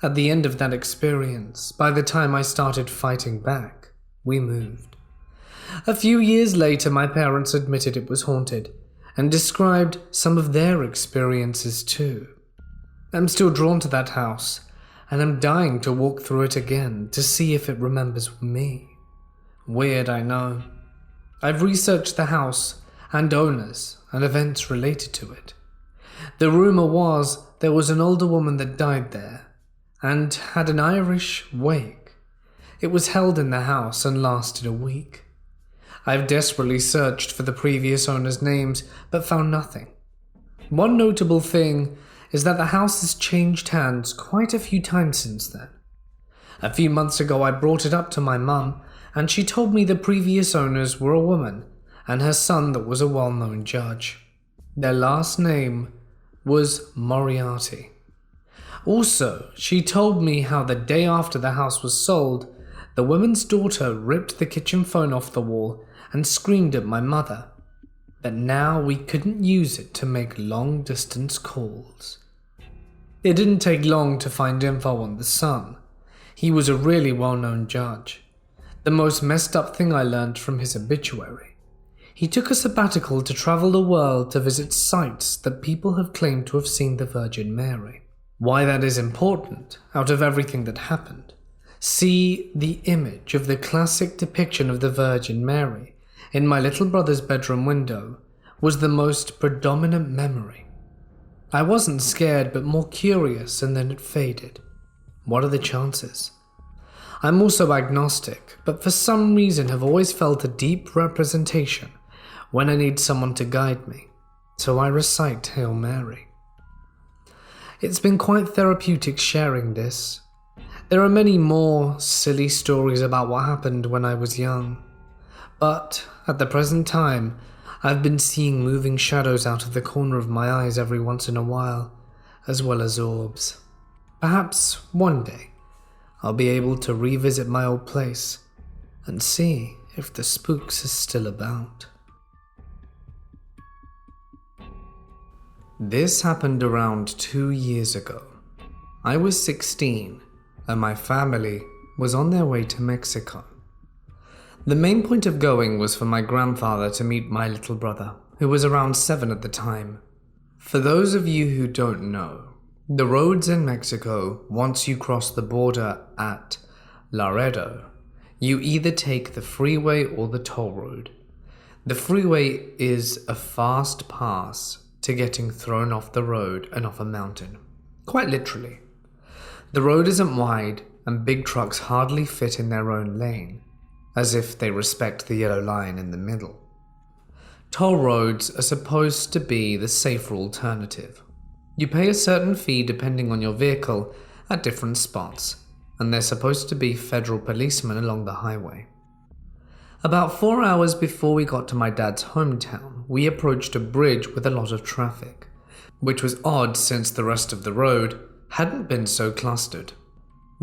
At the end of that experience, by the time I started fighting back, we moved. A few years later, my parents admitted it was haunted, and described some of their experiences too. I'm still drawn to that house, and I'm dying to walk through it again to see if it remembers me. Weird, I know. I've researched the house and owners and events related to it. The rumor was there was an older woman that died there and had an Irish wake. It was held in the house and lasted a week. I've desperately searched for the previous owners' names but found nothing. One notable thing is that the house has changed hands quite a few times since then. A few months ago I brought it up to my mum, and she told me the previous owners were a woman and her son that was a well-known judge. Their last name was Moriarty. Also, she told me how the day after the house was sold, the woman's daughter ripped the kitchen phone off the wall and screamed at my mother that now we couldn't use it to make long-distance calls. It didn't take long to find info on the son. He was a really well-known judge. The most messed up thing I learned from his obituary: he took a sabbatical to travel the world to visit sites that people have claimed to have seen the Virgin Mary. Why that is important, out of everything that happened, see the image of the classic depiction of the Virgin Mary in my little brother's bedroom window was the most predominant memory. I wasn't scared, but more curious, and then it faded. What are the chances? I'm also agnostic, but for some reason have always felt a deep representation when I need someone to guide me, so I recite Hail Mary. It's been quite therapeutic sharing this. There are many more silly stories about what happened when I was young, but at the present time, I've been seeing moving shadows out of the corner of my eyes every once in a while, as well as orbs. Perhaps one day, I'll be able to revisit my old place and see if the spooks are still about. This happened around 2 years ago. I was 16 and my family was on their way to Mexico. The main point of going was for my grandfather to meet my little brother, who was around 7 at the time. For those of you who don't know, the roads in Mexico, once you cross the border at Laredo, you either take the freeway or the toll road. The freeway is a fast pass to getting thrown off the road and off a mountain. Quite literally. The road isn't wide and big trucks hardly fit in their own lane, as if they respect the yellow line in the middle. Toll roads are supposed to be the safer alternative. You pay a certain fee depending on your vehicle at different spots, and there's supposed to be federal policemen along the highway. About 4 hours before we got to my dad's hometown, we approached a bridge with a lot of traffic, which was odd since the rest of the road hadn't been so clustered.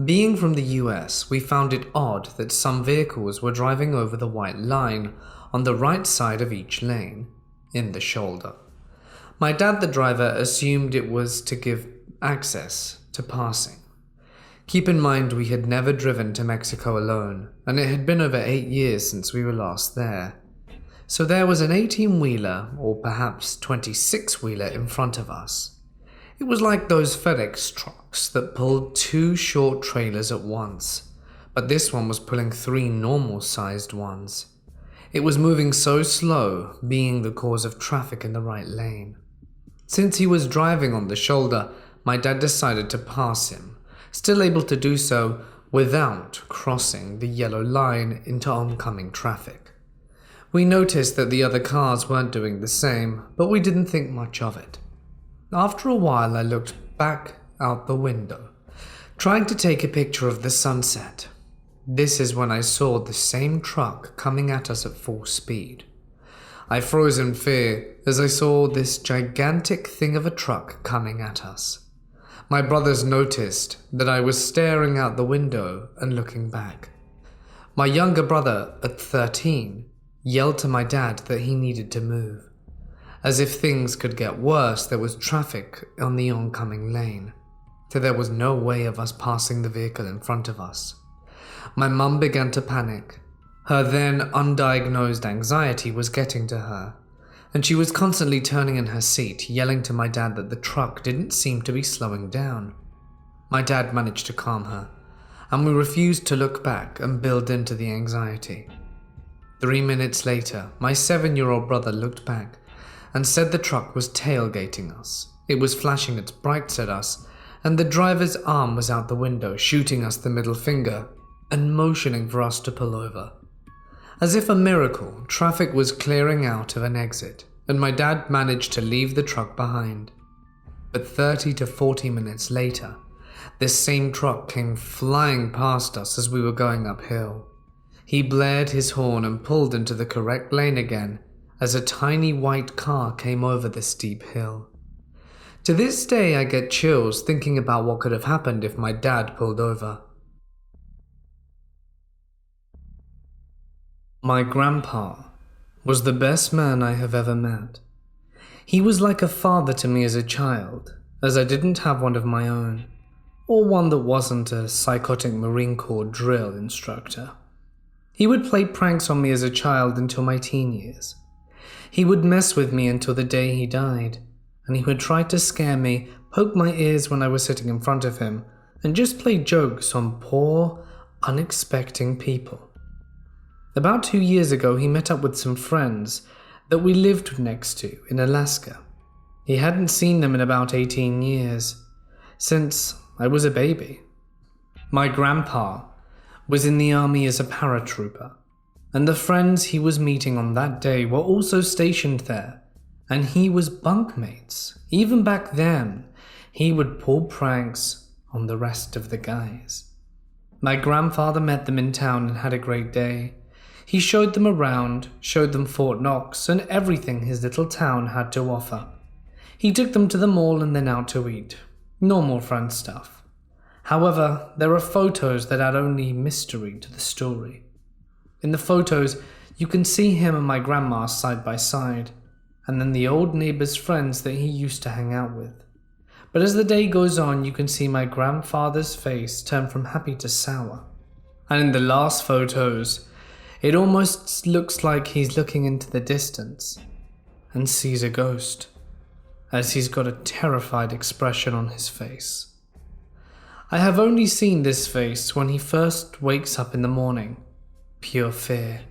Being from the US, we found it odd that some vehicles were driving over the white line on the right side of each lane, in the shoulder. My dad, the driver, assumed it was to give access to passing. Keep in mind we had never driven to Mexico alone, and it had been over 8 years since we were last there. So there was an 18-wheeler, or perhaps 26-wheeler in front of us. It was like those FedEx trucks that pulled 2 short trailers at once, but this one was pulling 3 normal-sized ones. It was moving so slow, being the cause of traffic in the right lane. Since he was driving on the shoulder, my dad decided to pass him, still able to do so without crossing the yellow line into oncoming traffic. We noticed that the other cars weren't doing the same, but we didn't think much of it. After a while, I looked back out the window, trying to take a picture of the sunset. This is when I saw the same truck coming at us at full speed. I froze in fear as I saw this gigantic thing of a truck coming at us. My brothers noticed that I was staring out the window and looking back. My younger brother, at 13, yelled to my dad that he needed to move. As if things could get worse, there was traffic on the oncoming lane, so there was no way of us passing the vehicle in front of us. My mum began to panic. Her then undiagnosed anxiety was getting to her, and she was constantly turning in her seat, yelling to my dad that the truck didn't seem to be slowing down. My dad managed to calm her, and we refused to look back and build into the anxiety. 3 minutes later, my 7-year-old brother looked back and said the truck was tailgating us. It was flashing its brights at us, and the driver's arm was out the window, shooting us the middle finger and motioning for us to pull over. As if a miracle, traffic was clearing out of an exit, and my dad managed to leave the truck behind. But 30 to 40 minutes later, this same truck came flying past us as we were going uphill. He blared his horn and pulled into the correct lane again, as a tiny white car came over the steep hill. To this day, I get chills thinking about what could have happened if my dad pulled over. My grandpa was the best man I have ever met. He was like a father to me as a child, as I didn't have one of my own, or one that wasn't a psychotic Marine Corps drill instructor. He would play pranks on me as a child until my teen years. He would mess with me until the day he died, and he would try to scare me, poke my ears when I was sitting in front of him, and just play jokes on poor, unexpecting people. About 2 years ago, he met up with some friends that we lived next to in Alaska. He hadn't seen them in about 18 years, since I was a baby. My grandpa was in the army as a paratrooper, and the friends he was meeting on that day were also stationed there, and he was bunkmates. Even back then, he would pull pranks on the rest of the guys. My grandfather met them in town and had a great day. He showed them around, showed them Fort Knox and everything his little town had to offer. He took them to the mall and then out to eat. Normal friend stuff. However, there are photos that add only mystery to the story. In the photos, you can see him and my grandma side by side, and then the old neighbor's friends that he used to hang out with. But as the day goes on, you can see my grandfather's face turn from happy to sour. And in the last photos, it almost looks like he's looking into the distance and sees a ghost, as he's got a terrified expression on his face. I have only seen this face when he first wakes up in the morning. Pure fear.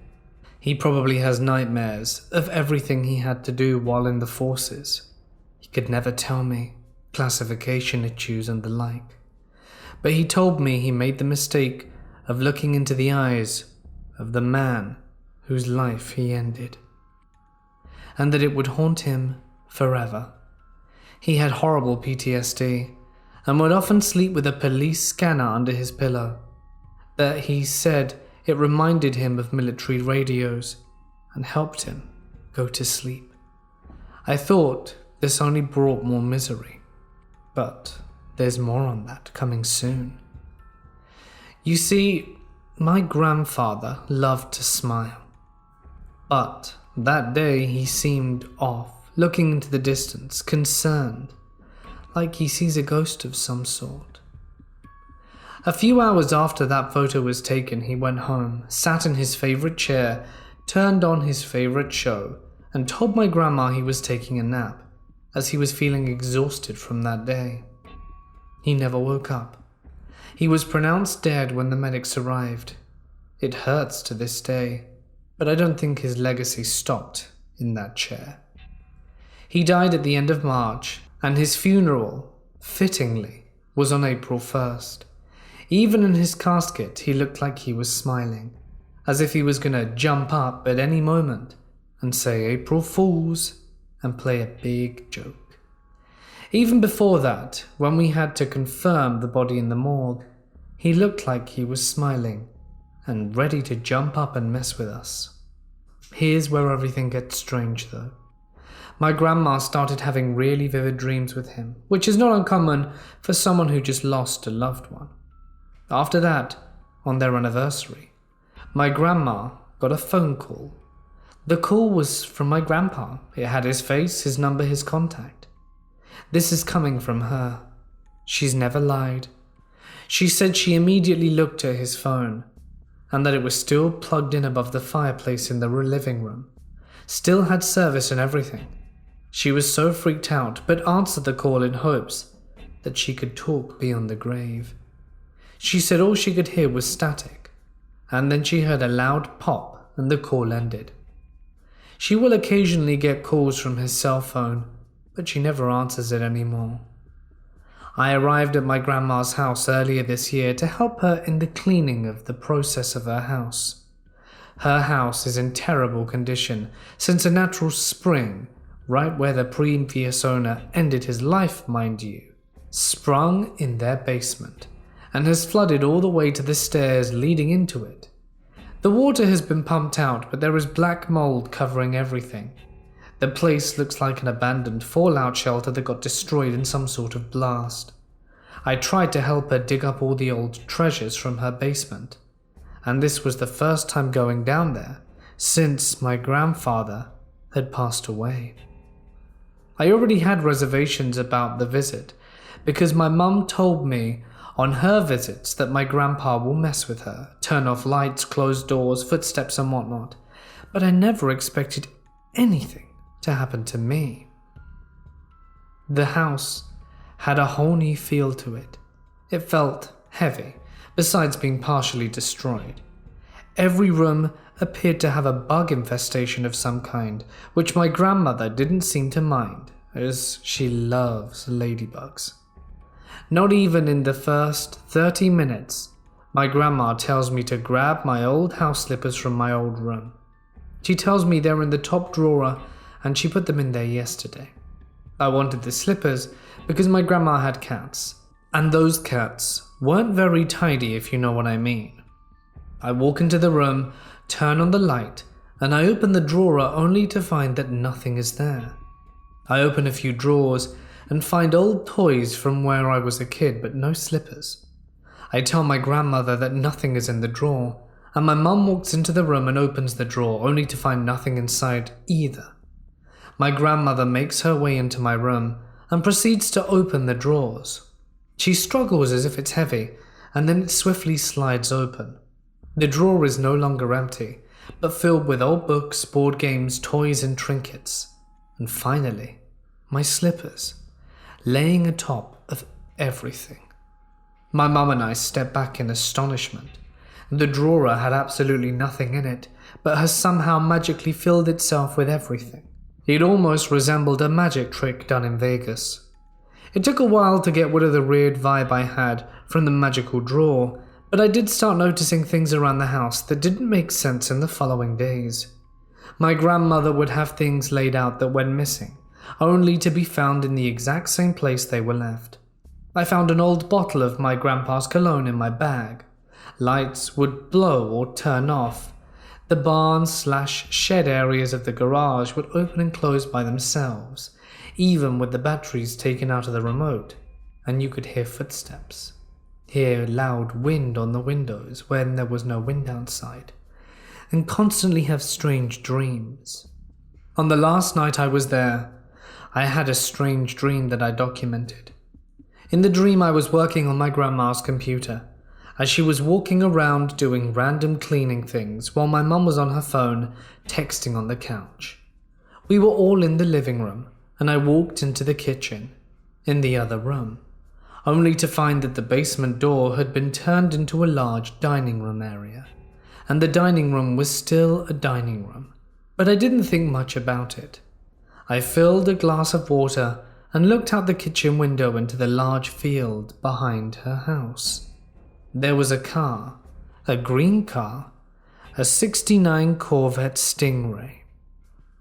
He probably has nightmares of everything he had to do while in the forces. He could never tell me, classification issues and the like. But he told me he made the mistake of looking into the eyes of the man whose life he ended, and that it would haunt him forever. He had horrible PTSD and would often sleep with a police scanner under his pillow. That he said it reminded him of military radios and helped him go to sleep. I thought this only brought more misery, but there's more on that coming soon. You see, my grandfather loved to smile, but that day he seemed off, looking into the distance, concerned, like he sees a ghost of some sort. A few hours after that photo was taken, he went home, sat in his favorite chair, turned on his favorite show, and told my grandma he was taking a nap, as he was feeling exhausted from that day. He never woke up. He was pronounced dead when the medics arrived. It hurts to this day, but I don't think his legacy stopped in that chair. He died at the end of March, and his funeral, fittingly, was on April 1st. Even in his casket, he looked like he was smiling, as if he was going to jump up at any moment and say April Fools and play a big joke. Even before that, when we had to confirm the body in the morgue, he looked like he was smiling and ready to jump up and mess with us. Here's where everything gets strange though. My grandma started having really vivid dreams with him, which is not uncommon for someone who just lost a loved one. After that, on their anniversary, my grandma got a phone call. The call was from my grandpa. It had his face, his number, his contact. This is coming from her. She's never lied. She said she immediately looked at his phone, and that it was still plugged in above the fireplace in the living room. Still had service and everything. She was so freaked out, but answered the call in hopes that she could talk beyond the grave. She said all she could hear was static, and then she heard a loud pop and the call ended. She will occasionally get calls from his cell phone, but she never answers it anymore. I arrived at my grandma's house earlier this year to help her in the cleaning of the process of her house. Her house is in terrible condition since a natural spring, right where the previous owner ended his life, mind you, sprung in their basement and has flooded all the way to the stairs leading into it. The water has been pumped out, but there is black mold covering everything. The place looks like an abandoned fallout shelter that got destroyed in some sort of blast. I tried to help her dig up all the old treasures from her basement, and this was the first time going down there since my grandfather had passed away. I already had reservations about the visit because my mum told me on her visits that my grandpa will mess with her, turn off lights, close doors, footsteps and whatnot, but I never expected anything to happen to me. The house had a whole new feel to it. It felt heavy, besides being partially destroyed. Every room appeared to have a bug infestation of some kind, which my grandmother didn't seem to mind, as she loves ladybugs. Not even in the first 30 minutes, my grandma tells me to grab my old house slippers from my old room. She tells me they're in the top drawer and she put them in there yesterday. I wanted the slippers because my grandma had cats, and those cats weren't very tidy if you know what I mean. I walk into the room, turn on the light, and I open the drawer only to find that nothing is there. I open a few drawers and find old toys from where I was a kid, but no slippers. I tell my grandmother that nothing is in the drawer, and my mum walks into the room and opens the drawer only to find nothing inside either. My grandmother makes her way into my room and proceeds to open the drawers. She struggles as if it's heavy, and then it swiftly slides open. The drawer is no longer empty, but filled with old books, board games, toys and trinkets. And finally, my slippers, laying atop of everything. My mum and I step back in astonishment. The drawer had absolutely nothing in it, but has somehow magically filled itself with everything. It almost resembled a magic trick done in Vegas. It took a while to get rid of the weird vibe I had from the magical drawer, but I did start noticing things around the house that didn't make sense in the following days. My grandmother would have things laid out that went missing, only to be found in the exact same place they were left. I found an old bottle of my grandpa's cologne in my bag. Lights would blow or turn off. The barn/shed areas of the garage would open and close by themselves, even with the batteries taken out of the remote, and you could hear footsteps, hear loud wind on the windows when there was no wind outside, and constantly have strange dreams. On the last night I was there, I had a strange dream that I documented. In the dream I was working on my grandma's computer, as she was walking around doing random cleaning things while my mum was on her phone texting on the couch. We were all in the living room, and I walked into the kitchen, in the other room, only to find that the basement door had been turned into a large dining room area, and the dining room was still a dining room, but I didn't think much about it. I filled a glass of water and looked out the kitchen window into the large field behind her house. There was a car, a green car, a '69 Corvette Stingray,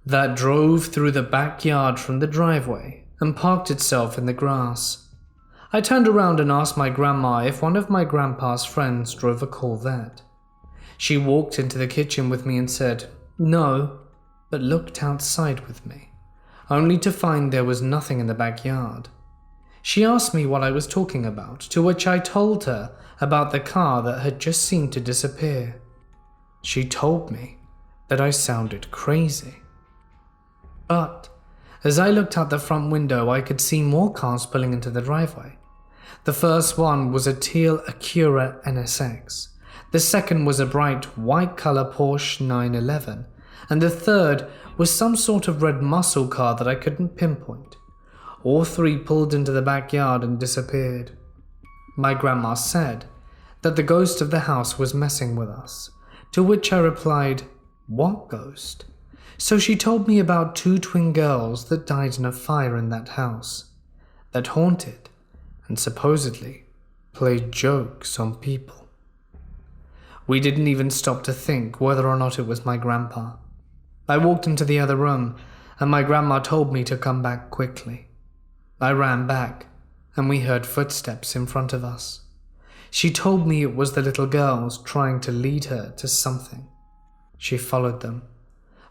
that drove through the backyard from the driveway and parked itself in the grass. I turned around and asked my grandma if one of my grandpa's friends drove a Corvette. She walked into the kitchen with me and said, "No," but looked outside with me, only to find there was nothing in the backyard. She asked me what I was talking about, to which I told her about the car that had just seemed to disappear. She told me that I sounded crazy. But as I looked out the front window, I could see more cars pulling into the driveway. The first one was a teal Acura NSX. The second was a bright white color Porsche 911. And the third was some sort of red muscle car that I couldn't pinpoint. All three pulled into the backyard and disappeared. My grandma said that the ghost of the house was messing with us, to which I replied, "What ghost?" So she told me about two twin girls that died in a fire in that house, that haunted and supposedly played jokes on people. We didn't even stop to think whether or not it was my grandpa. I walked into the other room, and my grandma told me to come back quickly. I ran back, and we heard footsteps in front of us. She told me it was the little girls trying to lead her to something. She followed them,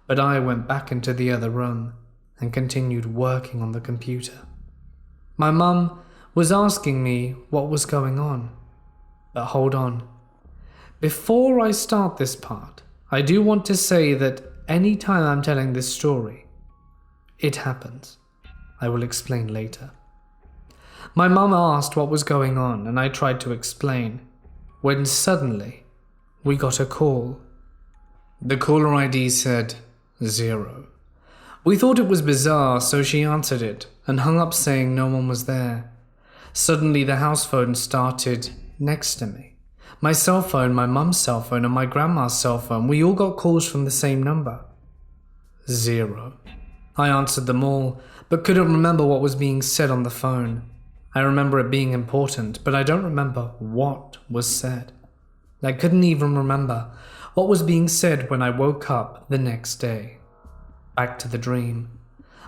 but I went back into the other room and continued working on the computer. My mum was asking me what was going on. But hold on. Before I start this part, I do want to say that any time I'm telling this story, it happens. I will explain later. My mum asked what was going on, and I tried to explain, when suddenly we got a call. The caller ID said 0. We thought it was bizarre, so she answered it and hung up saying no one was there. Suddenly the house phone started next to me. My cell phone, my mum's cell phone, and my grandma's cell phone, we all got calls from the same number. 0. I answered them all, but couldn't remember what was being said on the phone. I remember it being important, but I don't remember what was said. I couldn't even remember what was being said when I woke up the next day. Back to the dream.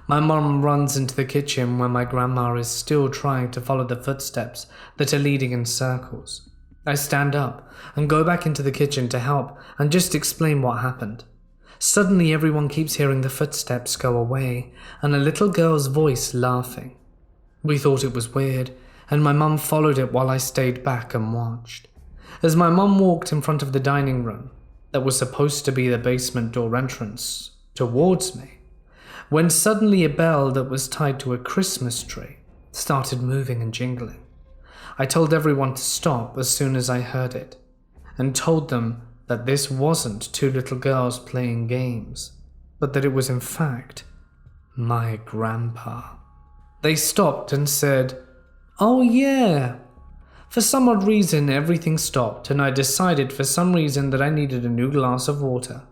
My mum runs into the kitchen where my grandma is still trying to follow the footsteps that are leading in circles. I stand up and go back into the kitchen to help and just explain what happened. Suddenly everyone keeps hearing the footsteps go away and a little girl's voice laughing. We thought it was weird, and my mum followed it while I stayed back and watched. As my mum walked in front of the dining room, that was supposed to be the basement door entrance, towards me, when suddenly a bell that was tied to a Christmas tree started moving and jingling. I told everyone to stop as soon as I heard it, and told them that this wasn't two little girls playing games, but that it was in fact my grandpa. They stopped and said, "Oh yeah." For some odd reason everything stopped, and I decided for some reason that I needed a new glass of water.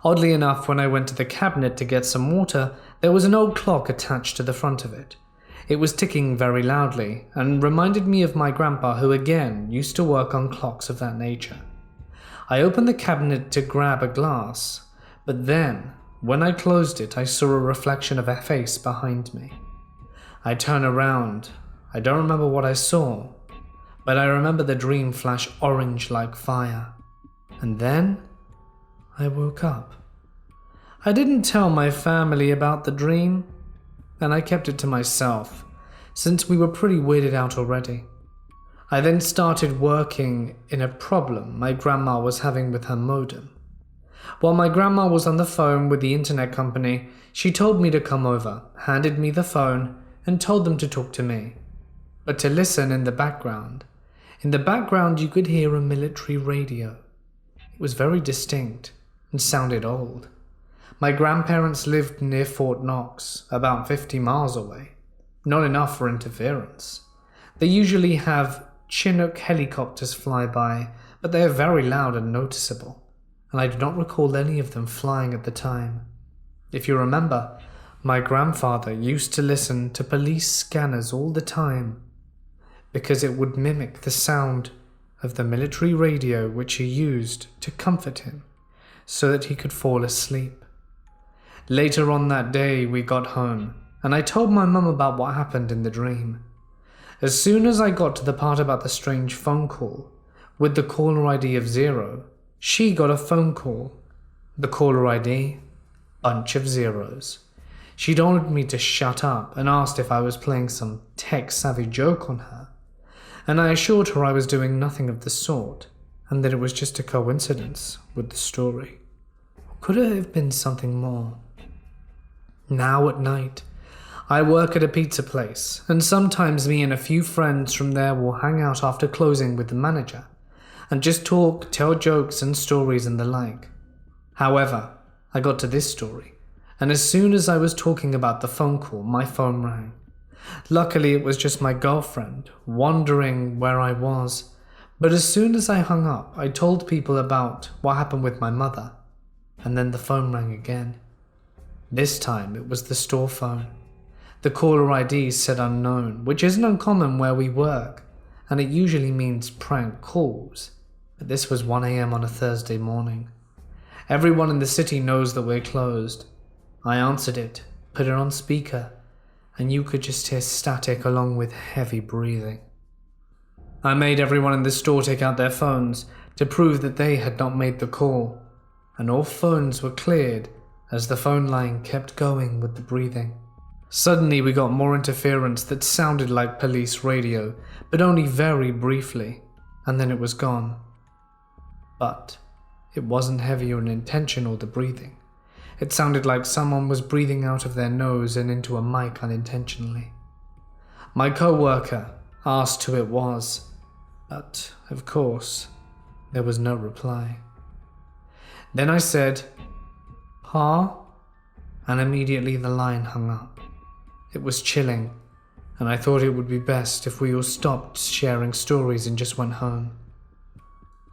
Oddly enough, when I went to the cabinet to get some water, there was an old clock attached to the front of it. It was ticking very loudly, and reminded me of my grandpa, who again used to work on clocks of that nature. I opened the cabinet to grab a glass, but then, when I closed it, I saw a reflection of a face behind me. I turned around. I don't remember what I saw, but I remember the dream flash orange like fire. And then I woke up. I didn't tell my family about the dream, and I kept it to myself, since we were pretty weirded out already. I then started working in a problem my grandma was having with her modem. While my grandma was on the phone with the internet company, she told me to come over, handed me the phone, and told them to talk to me, but to listen in the background. In the background you could hear a military radio. It was very distinct and sounded old. My grandparents lived near Fort Knox, about 50 miles away. Not enough for interference. They usually have Chinook helicopters fly by, but they are very loud and noticeable, and I do not recall any of them flying at the time. If you remember, my grandfather used to listen to police scanners all the time, because it would mimic the sound of the military radio which he used to comfort him, so that he could fall asleep. Later on that day we got home, and I told my mum about what happened in the dream. As soon as I got to the part about the strange phone call, with the caller ID of 0, she got a phone call. The caller ID, bunch of zeros. She told me to shut up and asked if I was playing some tech-savvy joke on her, and I assured her I was doing nothing of the sort, and that it was just a coincidence with the story. Could it have been something more? Now at night, I work at a pizza place, and sometimes me and a few friends from there will hang out after closing with the manager, and just talk, tell jokes and stories and the like. However, I got to this story, and as soon as I was talking about the phone call, my phone rang. Luckily it was just my girlfriend, wondering where I was, but as soon as I hung up, I told people about what happened with my mother, and then the phone rang again. This time it was the store phone. The caller ID said unknown, which isn't uncommon where we work, and it usually means prank calls, but this was 1 a.m. on a Thursday morning. Everyone in the city knows that we're closed. I answered it, put it on speaker, and you could just hear static along with heavy breathing. I made everyone in the store take out their phones to prove that they had not made the call. and all phones were cleared as the phone line kept going with the breathing. Suddenly we got more interference that sounded like police radio, but only very briefly, and then it was gone. But it wasn't heavy or intentional, the breathing. It sounded like someone was breathing out of their nose and into a mic unintentionally. My co-worker asked who it was, but of course, there was no reply. Then I said, "Pa?" and immediately the line hung up. It was chilling, and I thought it would be best if we all stopped sharing stories and just went home.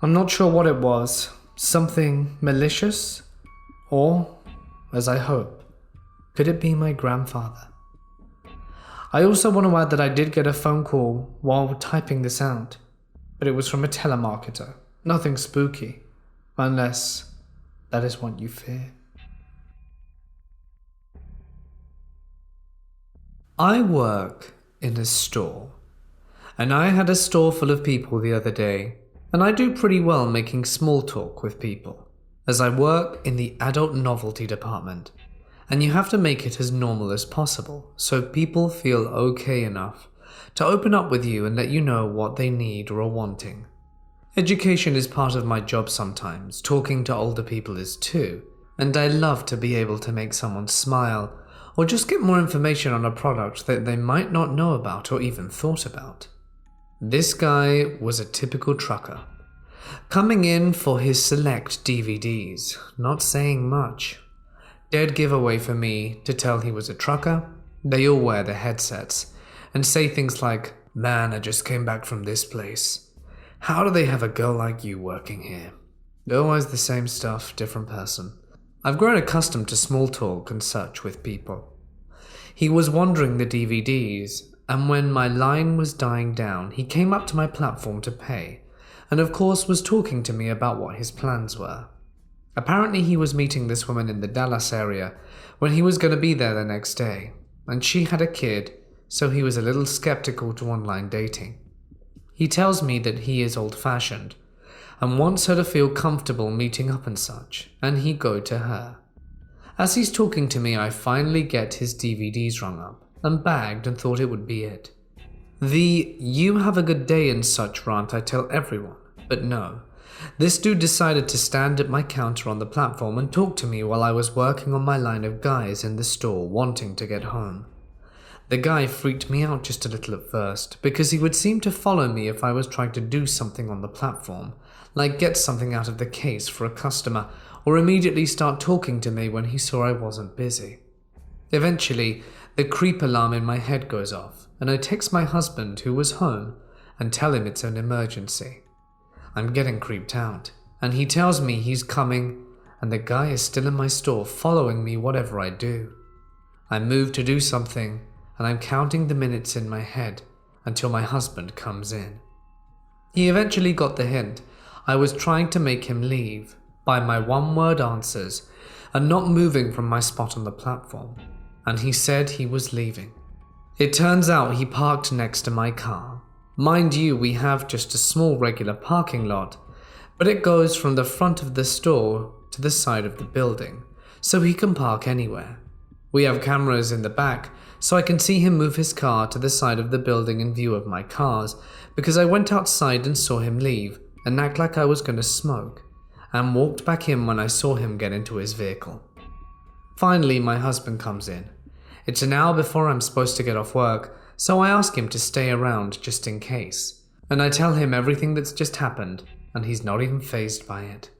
I'm not sure what it was, something malicious, or, as I hope, could it be my grandfather? I also want to add that I did get a phone call while typing this out, but it was from a telemarketer, nothing spooky, unless that is what you fear. I work in a store, and I had a store full of people the other day, and I do pretty well making small talk with people, as I work in the adult novelty department, and you have to make it as normal as possible so people feel okay enough to open up with you and let you know what they need or are wanting. Education is part of my job sometimes, talking to older people is too, and I love to be able to make someone smile or just get more information on a product that they might not know about or even thought about. This guy was a typical trucker, coming in for his select DVDs, not saying much. Dead giveaway for me to tell he was a trucker. They all wear the headsets and say things like, "Man, I just came back from this place. How do they have a girl like you working here?" Always the same stuff, different person. I've grown accustomed to small talk and such with people. He was wandering the DVDs, and when my line was dying down, he came up to my platform to pay, and of course was talking to me about what his plans were. Apparently he was meeting this woman in the Dallas area when he was going to be there the next day, and she had a kid, so he was a little skeptical to online dating. He tells me that he is old-fashioned and wants her to feel comfortable meeting up and such, and he go to her. As he's talking to me, I finally get his DVDs rung up and bagged and thought it would be it. The "you have a good day" and such rant I tell everyone, but no. This dude decided to stand at my counter on the platform and talk to me while I was working on my line of guys in the store wanting to get home. The guy freaked me out just a little at first, because he would seem to follow me if I was trying to do something on the platform, like get something out of the case for a customer, or immediately start talking to me when he saw I wasn't busy. Eventually, the creep alarm in my head goes off, and I text my husband, who was home, and tell him it's an emergency. I'm getting creeped out, and he tells me he's coming, and the guy is still in my store following me whatever I do. I move to do something, and I'm counting the minutes in my head until my husband comes in. He eventually got the hint. I was trying to make him leave by my one-word answers and not moving from my spot on the platform, and he said he was leaving. It turns out he parked next to my car. Mind you, we have just a small regular parking lot, but it goes from the front of the store to the side of the building, so he can park anywhere. We have cameras in the back, so I can see him move his car to the side of the building in view of my cars, because I went outside and saw him leave and act like I was going to smoke, and walked back in when I saw him get into his vehicle. Finally, my husband comes in. It's an hour before I'm supposed to get off work, so I ask him to stay around just in case, and I tell him everything that's just happened, and he's not even fazed by it.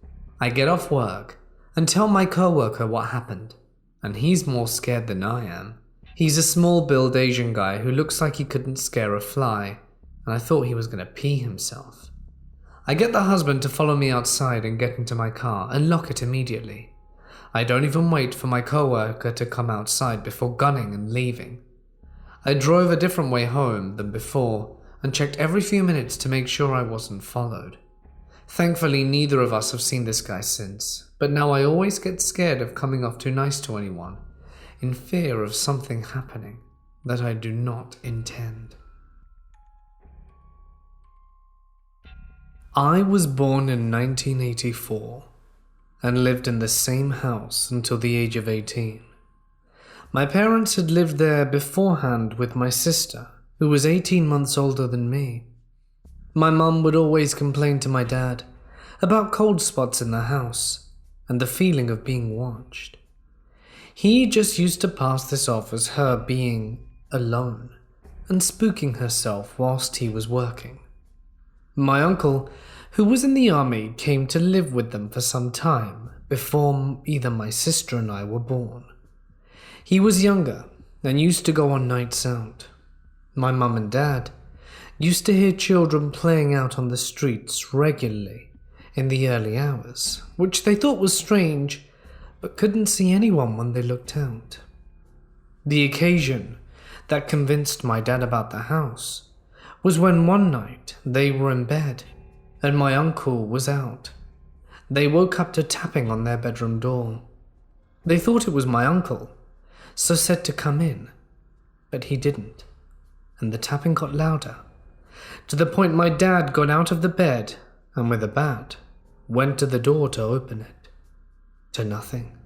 I get off work and tell my co-worker what happened, and he's more scared than I am. He's a small-build Asian guy who looks like he couldn't scare a fly, and I thought he was going to pee himself. I get the husband to follow me outside and get into my car and lock it immediately. I don't even wait for my co-worker to come outside before gunning and leaving. I drove a different way home than before and checked every few minutes to make sure I wasn't followed. Thankfully, neither of us have seen this guy since, but now I always get scared of coming off too nice to anyone, in fear of something happening that I do not intend. I was born in 1984, and lived in the same house until the age of 18. My parents had lived there beforehand with my sister, who was 18 months older than me. My mum would always complain to my dad about cold spots in the house and the feeling of being watched. He just used to pass this off as her being alone and spooking herself whilst he was working. My uncle, who was in the army, came to live with them for some time before either my sister and I were born. He was younger and used to go on nights out. My mum and dad used to hear children playing out on the streets regularly in the early hours, which they thought was strange, but couldn't see anyone when they looked out. The occasion that convinced my dad about the house was when one night they were in bed and my uncle was out. They woke up to tapping on their bedroom door. They thought it was my uncle, so said to come in, but he didn't, and the tapping got louder, to the point my dad got out of the bed and with a bat went to the door to open it. To nothing.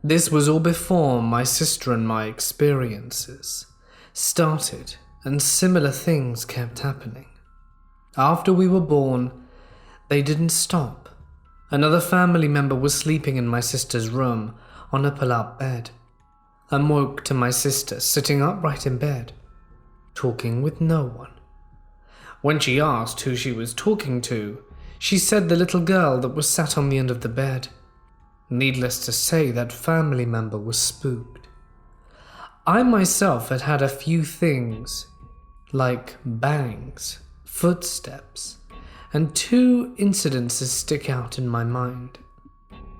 This was all before my sister and my experiences started, and similar things kept happening. After we were born, they didn't stop. Another family member was sleeping in my sister's room on a pull-out bed, and woke to my sister sitting upright in bed, talking with no one. When she asked who she was talking to, she said the little girl that was sat on the end of the bed. Needless to say, that family member was spooked. I myself had had a few things, like bangs, footsteps, and 2 incidences stick out in my mind.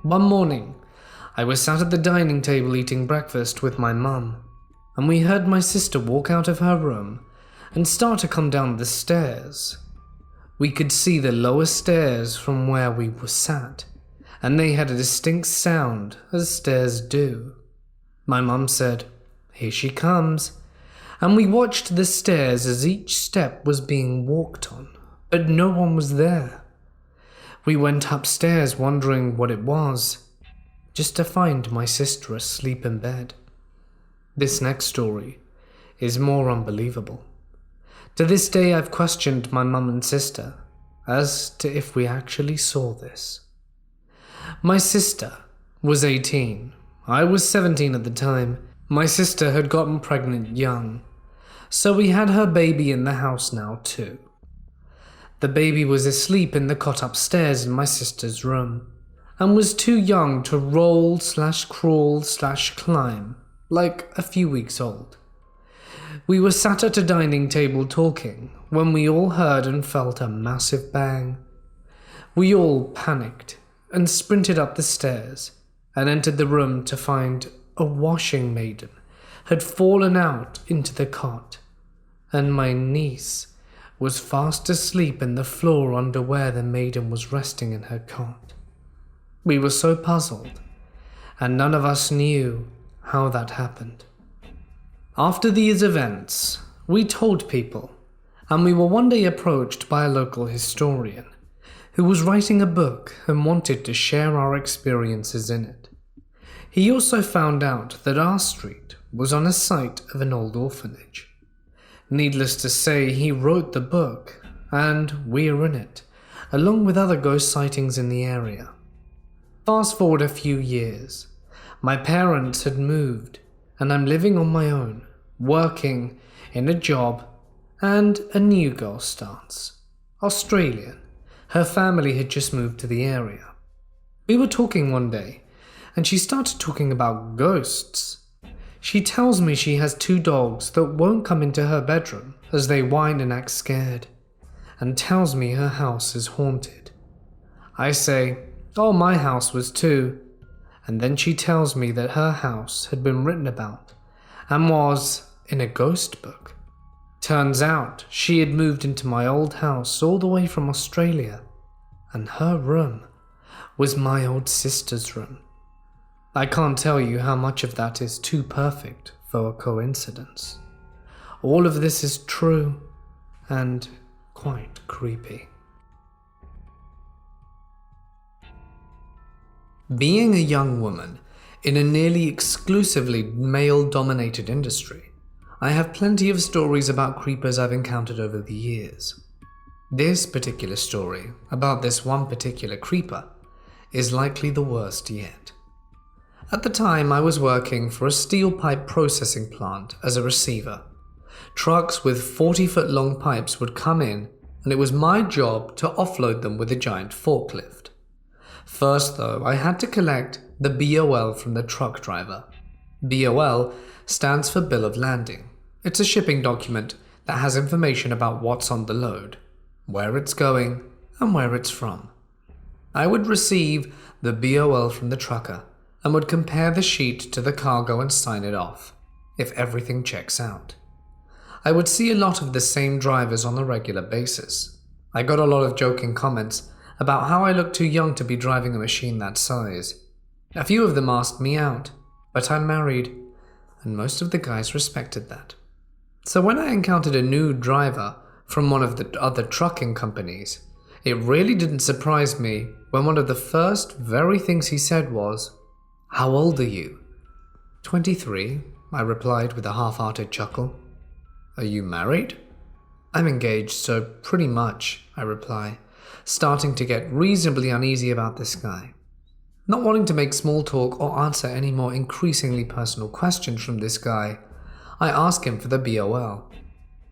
One morning, I was sat at the dining table eating breakfast with my mum, and we heard my sister walk out of her room and start to come down the stairs. We could see the lower stairs from where we were sat, and they had a distinct sound, as stairs do. My mum said, "Here she comes," and we watched the stairs as each step was being walked on, but no one was there. We went upstairs wondering what it was, just to find my sister asleep in bed. This next story is more unbelievable. To this day, I've questioned my mum and sister as to if we actually saw this. My sister was 18. I was 17 at the time. My sister had gotten pregnant young, so we had her baby in the house now too. The baby was asleep in the cot upstairs in my sister's room, and was too young to roll/crawl/climb, like a few weeks old. We were sat at a dining table talking when we all heard and felt a massive bang. We all panicked and sprinted up the stairs and entered the room to find a washing maiden had fallen out into the cot, and my niece was fast asleep in the floor under where the maiden was resting in her cot. We were so puzzled, and none of us knew how that happened. After these events, we told people, and we were one day approached by a local historian who was writing a book and wanted to share our experiences in it. He also found out that our street was on a site of an old orphanage. Needless to say, he wrote the book, and we're in it, along with other ghost sightings in the area. Fast forward a few years, my parents had moved, and I'm living on my own, working in a job, and a new girl starts. Australian. Her family had just moved to the area. We were talking one day, and she started talking about ghosts. She tells me she has 2 dogs that won't come into her bedroom as they whine and act scared, and tells me her house is haunted. I say, "Oh, my house was too," and then she tells me that her house had been written about and was in a ghost book. Turns out she had moved into my old house all the way from Australia, and her room was my old sister's room. I can't tell you how much of that is too perfect for a coincidence. All of this is true and quite creepy. Being a young woman in a nearly exclusively male-dominated industry, I have plenty of stories about creepers I've encountered over the years. This particular story, about this one particular creeper, is likely the worst yet. At the time, I was working for a steel pipe processing plant as a receiver. Trucks with 40-foot-long pipes would come in, and it was my job to offload them with a giant forklift. First, though, I had to collect the BOL from the truck driver. BOL stands for Bill of Landing. It's a shipping document that has information about what's on the load, where it's going, and where it's from. I would receive the BOL from the trucker and would compare the sheet to the cargo and sign it off, if everything checks out. I would see a lot of the same drivers on a regular basis. I got a lot of joking comments about how I looked too young to be driving a machine that size. A few of them asked me out, but I'm married, and most of the guys respected that. So when I encountered a new driver from one of the other trucking companies, it really didn't surprise me when one of the first very things he said was, "How old are you?" 23, I replied with a half-hearted chuckle. "Are you married?" "I'm engaged, so pretty much," I reply, starting to get reasonably uneasy about this guy. Not wanting to make small talk or answer any more increasingly personal questions from this guy, I ask him for the BOL.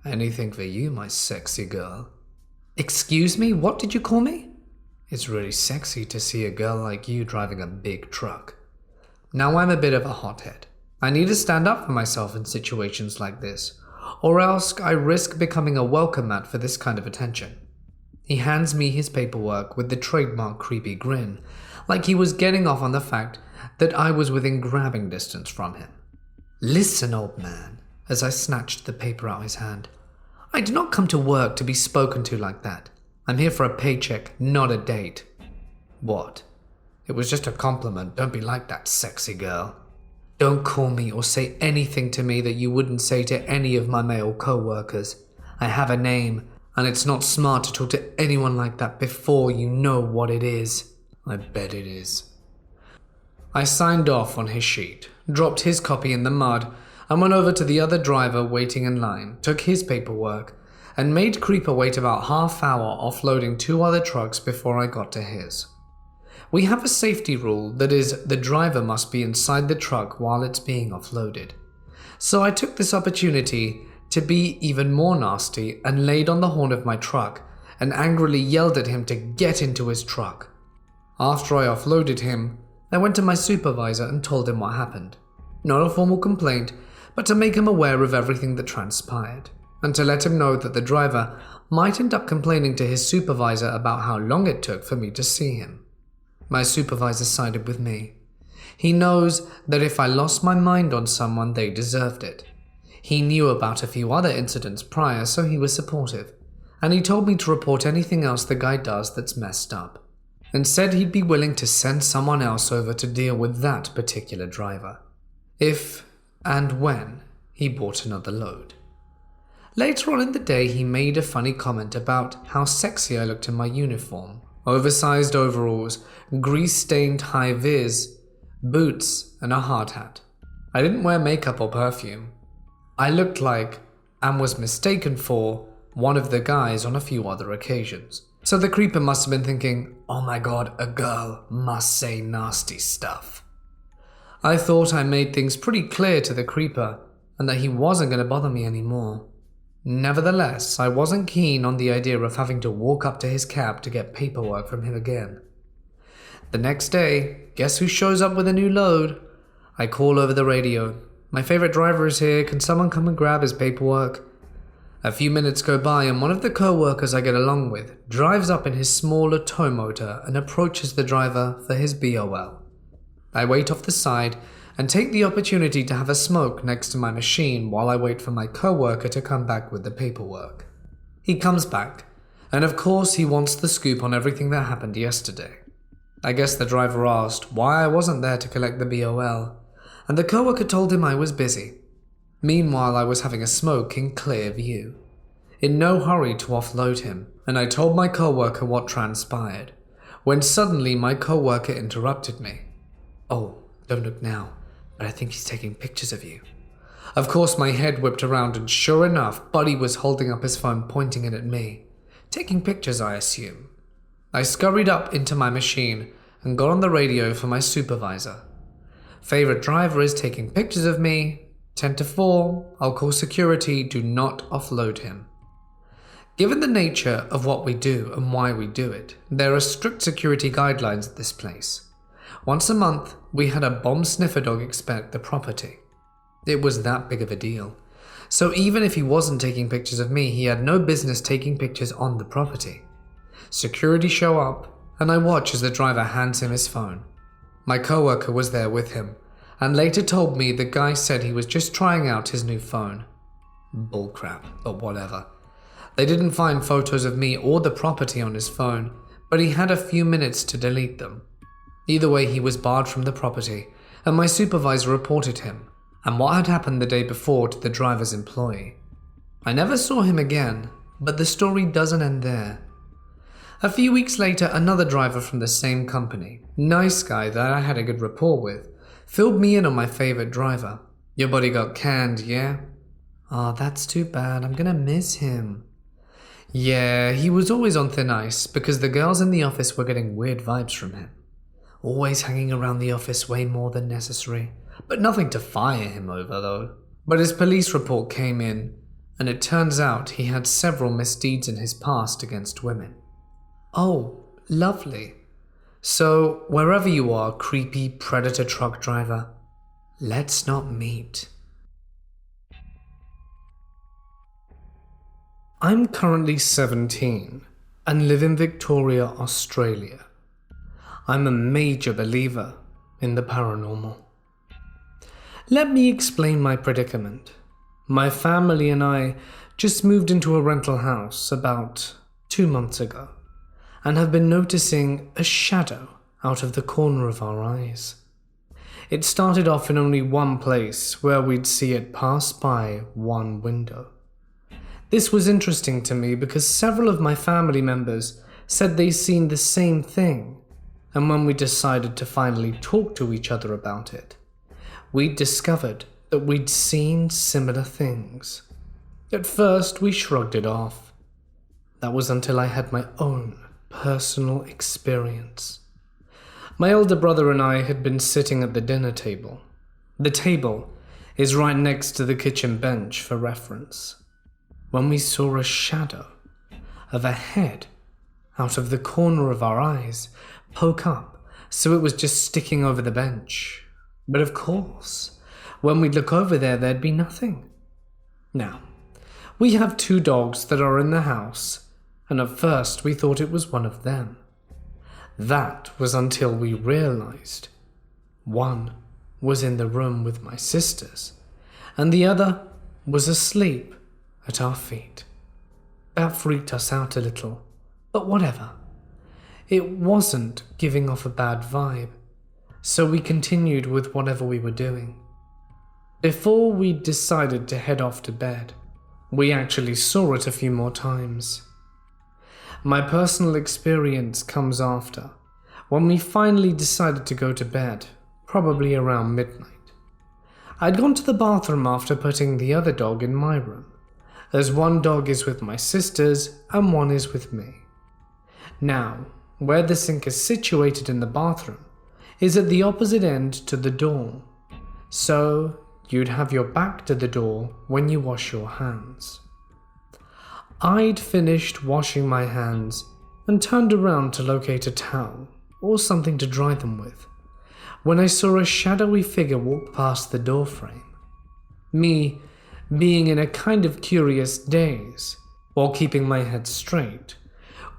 "Anything for you, my sexy girl." "Excuse me, what did you call me?" "It's really sexy to see a girl like you driving a big truck." Now I'm a bit of a hothead. I need to stand up for myself in situations like this, or else I risk becoming a welcome mat for this kind of attention. He hands me his paperwork with the trademark creepy grin, like he was getting off on the fact that I was within grabbing distance from him. "Listen, old man," as I snatched the paper out of his hand. "I do not come to work to be spoken to like that. I'm here for a paycheck, not a date." "What? It was just a compliment. Don't be like that, sexy girl." "Don't call me or say anything to me that you wouldn't say to any of my male co-workers. I have a name, and it's not smart to talk to anyone like that before you know what it is." "I bet it is." I signed off on his sheet, dropped his copy in the mud, and went over to the other driver waiting in line, took his paperwork, and made Creeper wait about half-hour offloading 2 other trucks before I got to his. We have a safety rule that is the driver must be inside the truck while it's being offloaded. So I took this opportunity to be even more nasty and laid on the horn of my truck and angrily yelled at him to get into his truck. After I offloaded him, I went to my supervisor and told him what happened. Not a formal complaint, but to make him aware of everything that transpired, and to let him know that the driver might end up complaining to his supervisor about how long it took for me to see him. My supervisor sided with me. He knows that if I lost my mind on someone, they deserved it. He knew about a few other incidents prior, so he was supportive, and he told me to report anything else the guy does that's messed up, and said he'd be willing to send someone else over to deal with that particular driver, if and when he bought another load. Later on in the day, he made a funny comment about how sexy I looked in my uniform. Oversized overalls, grease-stained high-vis, boots, and a hard hat. I didn't wear makeup or perfume. I looked like, and was mistaken for, one of the guys on a few other occasions. So the creeper must have been thinking, "Oh my god, a girl must say nasty stuff." I thought I made things pretty clear to the creeper, and that he wasn't going to bother me anymore. Nevertheless, I wasn't keen on the idea of having to walk up to his cab to get paperwork from him again. The next day, guess who shows up with a new load? I call over the radio. "My favorite driver is here, can someone come and grab his paperwork?" A few minutes go by and one of the co-workers I get along with drives up in his smaller tow motor and approaches the driver for his BOL. I wait off the side and take the opportunity to have a smoke next to my machine while I wait for my co-worker to come back with the paperwork. He comes back, and of course he wants the scoop on everything that happened yesterday. I guess the driver asked why I wasn't there to collect the BOL, and the co-worker told him I was busy. Meanwhile, I was having a smoke in clear view, in no hurry to offload him, and I told my co-worker what transpired, when suddenly my co-worker interrupted me. "Oh, don't look now, but I think he's taking pictures of you." Of course, my head whipped around, and sure enough, Buddy was holding up his phone, pointing it at me. Taking pictures, I assume. I scurried up into my machine and got on the radio for my supervisor. "Favorite driver is taking pictures of me. 10 to 4, I'll call security, do not offload him." Given the nature of what we do and why we do it, there are strict security guidelines at this place. Once a month, we had a bomb sniffer dog inspect the property. It was that big of a deal. So even if he wasn't taking pictures of me, he had no business taking pictures on the property. Security show up, and I watch as the driver hands him his phone. My coworker was there with him, and later told me the guy said he was just trying out his new phone. Bullcrap, but whatever. They didn't find photos of me or the property on his phone, but he had a few minutes to delete them. Either way, he was barred from the property, and my supervisor reported him, and what had happened the day before to the driver's employee. I never saw him again, but the story doesn't end there. A few weeks later, another driver from the same company, nice guy that I had a good rapport with, filled me in on my favorite driver. "Your buddy got canned, yeah?" "Oh, that's too bad, I'm gonna miss him." Yeah, he was always on thin ice because the girls in the office were getting weird vibes from him. Always hanging around the office way more than necessary. But nothing to fire him over, though. But his police report came in, and it turns out he had several misdeeds in his past against women. Oh, lovely. So, wherever you are, creepy predator truck driver, let's not meet. I'm currently 17 and live in Victoria, Australia. I'm a major believer in the paranormal. Let me explain my predicament. My family and I just moved into a rental house about 2 months ago and have been noticing a shadow out of the corner of our eyes. It started off in only one place where we'd see it pass by one window. This was interesting to me because several of my family members said they'd seen the same thing, and when we decided to finally talk to each other about it, we discovered that we'd seen similar things. At first, we shrugged it off. That was until I had my own personal experience. My elder brother and I had been sitting at the dinner table. The table is right next to the kitchen bench for reference, when we saw a shadow of a head out of the corner of our eyes poke up, so it was just sticking over the bench. But of course, when we'd look over there, there'd be nothing. Now, we have 2 dogs that are in the house, and at first we thought it was one of them. That was until we realized one was in the room with my sisters, and the other was asleep at our feet. That freaked us out a little, but whatever. It wasn't giving off a bad vibe, so we continued with whatever we were doing. Before we decided to head off to bed, we actually saw it a few more times. My personal experience comes after, when we finally decided to go to bed, probably around midnight. I'd gone to the bathroom after putting the other dog in my room, as one dog is with my sisters and one is with me. Now, where the sink is situated in the bathroom is at the opposite end to the door, so you'd have your back to the door when you wash your hands. I'd finished washing my hands and turned around to locate a towel or something to dry them with, when I saw a shadowy figure walk past the doorframe. Me, being in a kind of curious daze, while keeping my head straight,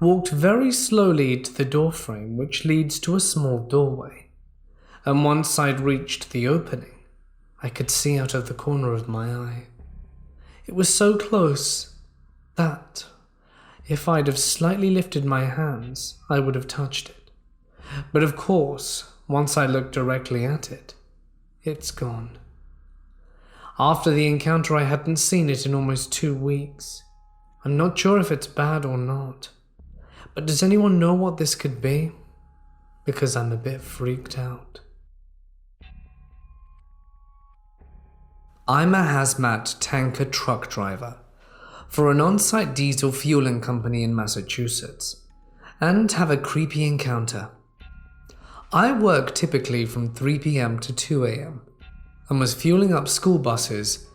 walked very slowly to the doorframe which leads to a small doorway, and once I'd reached the opening, I could see out of the corner of my eye. It was so close that, if I'd have slightly lifted my hands, I would have touched it. But of course, once I looked directly at it, it's gone. After the encounter, I hadn't seen it in almost 2 weeks. I'm not sure if it's bad or not. But does anyone know what this could be? because I'm a bit freaked out. I'm a hazmat tanker truck driver for an on-site diesel fueling company in Massachusetts, and have a creepy encounter. I work typically from 3 p.m. to 2 a.m. and was fueling up school buses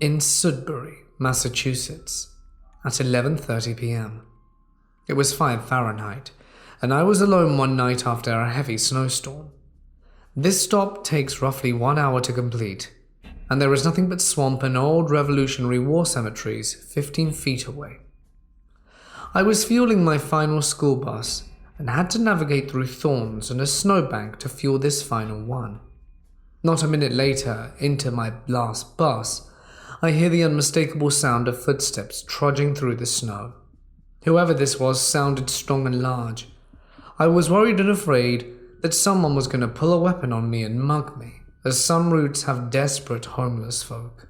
in Sudbury, Massachusetts at 11:30 p.m. It was 5 Fahrenheit, and I was alone one night after a heavy snowstorm. This stop takes roughly 1 hour to complete, and there is nothing but swamp and old Revolutionary War cemeteries 15 feet away. I was fueling my final school bus and had to navigate through thorns and a snowbank to fuel this final one. Not a minute later, into my last bus, I hear the unmistakable sound of footsteps trudging through the snow. Whoever this was sounded strong and large. I was worried and afraid that someone was going to pull a weapon on me and mug me, as some routes have desperate homeless folk.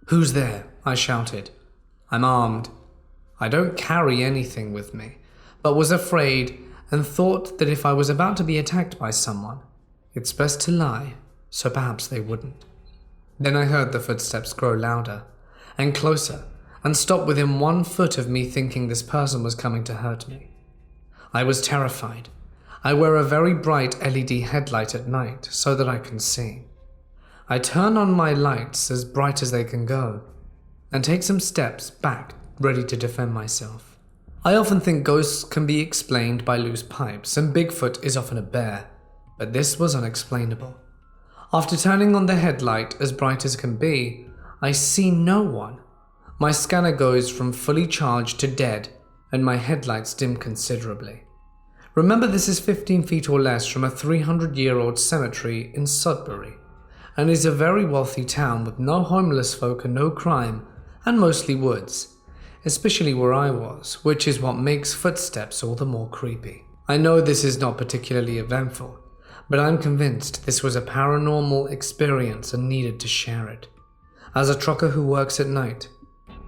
"Who's there?" I shouted. "I'm armed." I don't carry anything with me, but was afraid and thought that if I was about to be attacked by someone, it's best to lie, so perhaps they wouldn't. Then I heard the footsteps grow louder and closer and stop within 1 foot of me, thinking this person was coming to hurt me. I was terrified. I wear a very bright LED headlight at night so that I can see. I turn on my lights as bright as they can go and take some steps back, ready to defend myself. I often think ghosts can be explained by loose pipes, and Bigfoot is often a bear, but this was unexplainable. After turning on the headlight as bright as can be, I see no one. My scanner goes from fully charged to dead, and my headlights dim considerably. Remember, this is 15 feet or less from a 300-year-old cemetery in Sudbury, and is a very wealthy town with no homeless folk and no crime, and mostly woods, especially where I was, which is what makes footsteps all the more creepy. I know this is not particularly eventful, but I'm convinced this was a paranormal experience and needed to share it. As a trucker who works at night,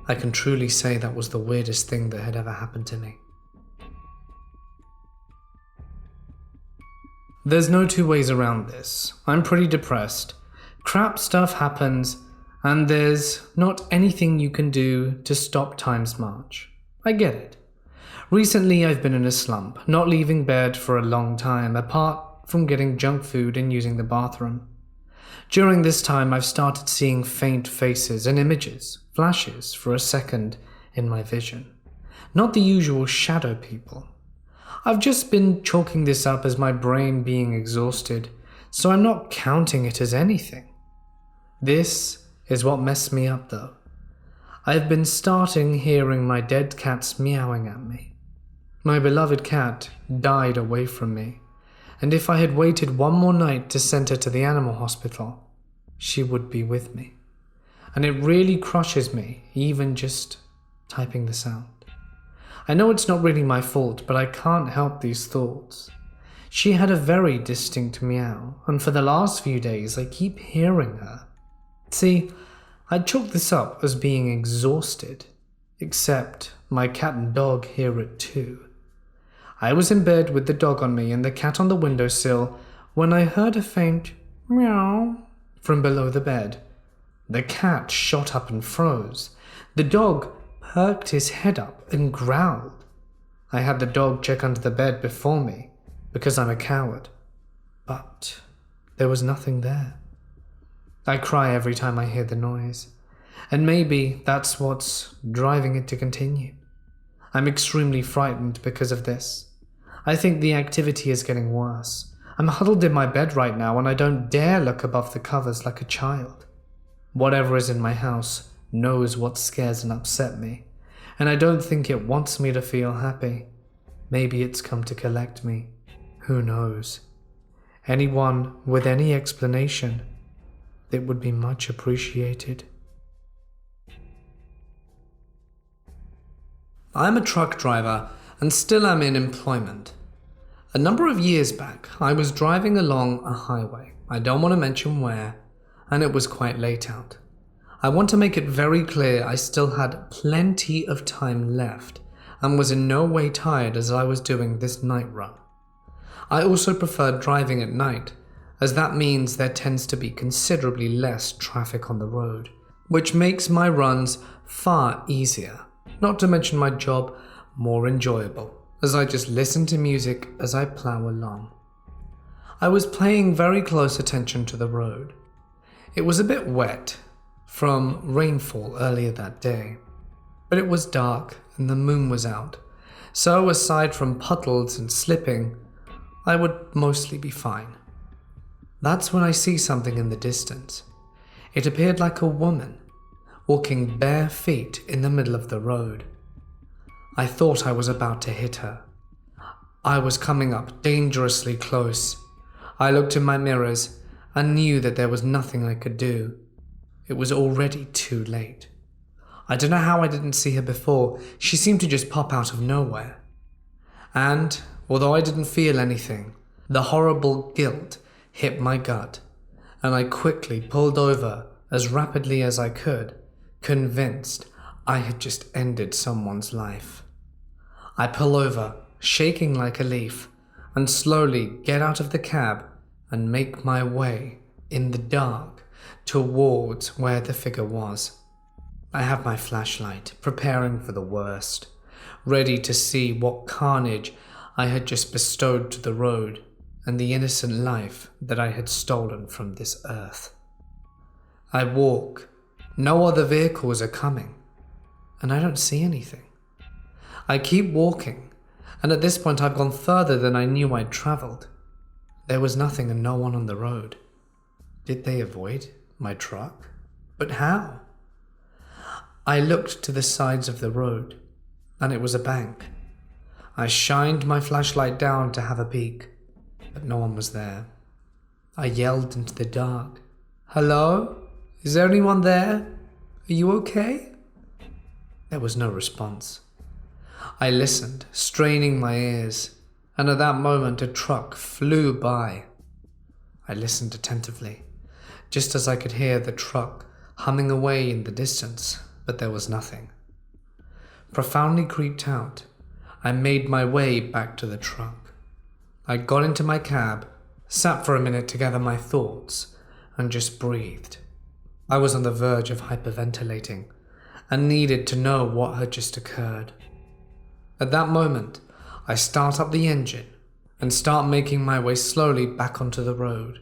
I can truly say that was the weirdest thing that had ever happened to me. There's no two ways around this. I'm pretty depressed. Crap stuff happens, and there's not anything you can do to stop time's march. I get it. Recently I've been in a slump, not leaving bed for a long time, apart from getting junk food and using the bathroom. During this time I've started seeing faint faces and images, flashes for a second in my vision. Not the usual shadow people. I've just been chalking this up as my brain being exhausted, so I'm not counting it as anything. This is what messed me up though. I've been starting hearing my dead cats meowing at me. My beloved cat died away from me, and if I had waited one more night to send her to the animal hospital, she would be with me. And it really crushes me, even just typing this out. I know it's not really my fault, but I can't help these thoughts. She had a very distinct meow, and for the last few days I keep hearing her. See, I chalk this up as being exhausted, except my cat and dog hear it too. I was in bed with the dog on me and the cat on the windowsill when I heard a faint meow from below the bed. The cat shot up and froze. The dog perked his head up and growled. I had the dog check under the bed before me, because I'm a coward. But there was nothing there. I cry every time I hear the noise, and maybe that's what's driving it to continue. I'm extremely frightened because of this. I think the activity is getting worse. I'm huddled in my bed right now, and I don't dare look above the covers like a child. Whatever is in my house knows what scares and upset me, and I don't think it wants me to feel happy. Maybe it's come to collect me. Who knows? Anyone with any explanation, it would be much appreciated. I'm a truck driver and still am in employment. A number of years back, I was driving along a highway. I don't want to mention where, and it was quite late out. I want to make it very clear I still had plenty of time left and was in no way tired as I was doing this night run. I also prefer driving at night, as that means there tends to be considerably less traffic on the road, which makes my runs far easier, not to mention my job more enjoyable, as I just listen to music as I plow along. I was paying very close attention to the road. It was a bit wet from rainfall earlier that day, but it was dark and the moon was out, so aside from puddles and slipping, I would mostly be fine. That's when I see something in the distance. It appeared like a woman, walking bare feet in the middle of the road. I thought I was about to hit her. I was coming up dangerously close. I looked in my mirrors and knew that there was nothing I could do. It was already too late. I don't know how I didn't see her before. She seemed to just pop out of nowhere. And, although I didn't feel anything, the horrible guilt hit my gut, and I quickly pulled over as rapidly as I could, convinced I had just ended someone's life. I pull over, shaking like a leaf, and slowly get out of the cab and make my way in the dark towards where the figure was. I have my flashlight, preparing for the worst, ready to see what carnage I had just bestowed to the road and the innocent life that I had stolen from this earth. I walk. No other vehicles are coming, and I don't see anything. I keep walking, and at this point I've gone further than I knew I'd traveled. There was nothing and no one on the road. Did they avoid my truck? But how? I looked to the sides of the road, and it was a bank. I shined my flashlight down to have a peek, but no one was there. I yelled into the dark, "Hello? Is there anyone there? Are you okay?" There was no response. I listened, straining my ears, and at that moment a truck flew by. I listened attentively, just as I could hear the truck humming away in the distance, but there was nothing. Profoundly creeped out, I made my way back to the truck. I got into my cab, sat for a minute to gather my thoughts, and just breathed. I was on the verge of hyperventilating and needed to know what had just occurred. At that moment, I start up the engine and start making my way slowly back onto the road,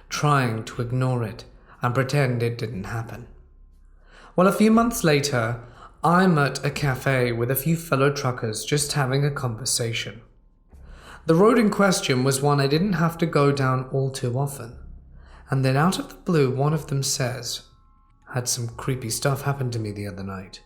trying to ignore it and pretend it didn't happen. Well, a few months later, I'm at a cafe with a few fellow truckers just having a conversation. The road in question was one I didn't have to go down all too often, and then out of the blue one of them says, "Had some creepy stuff happen to me the other night,"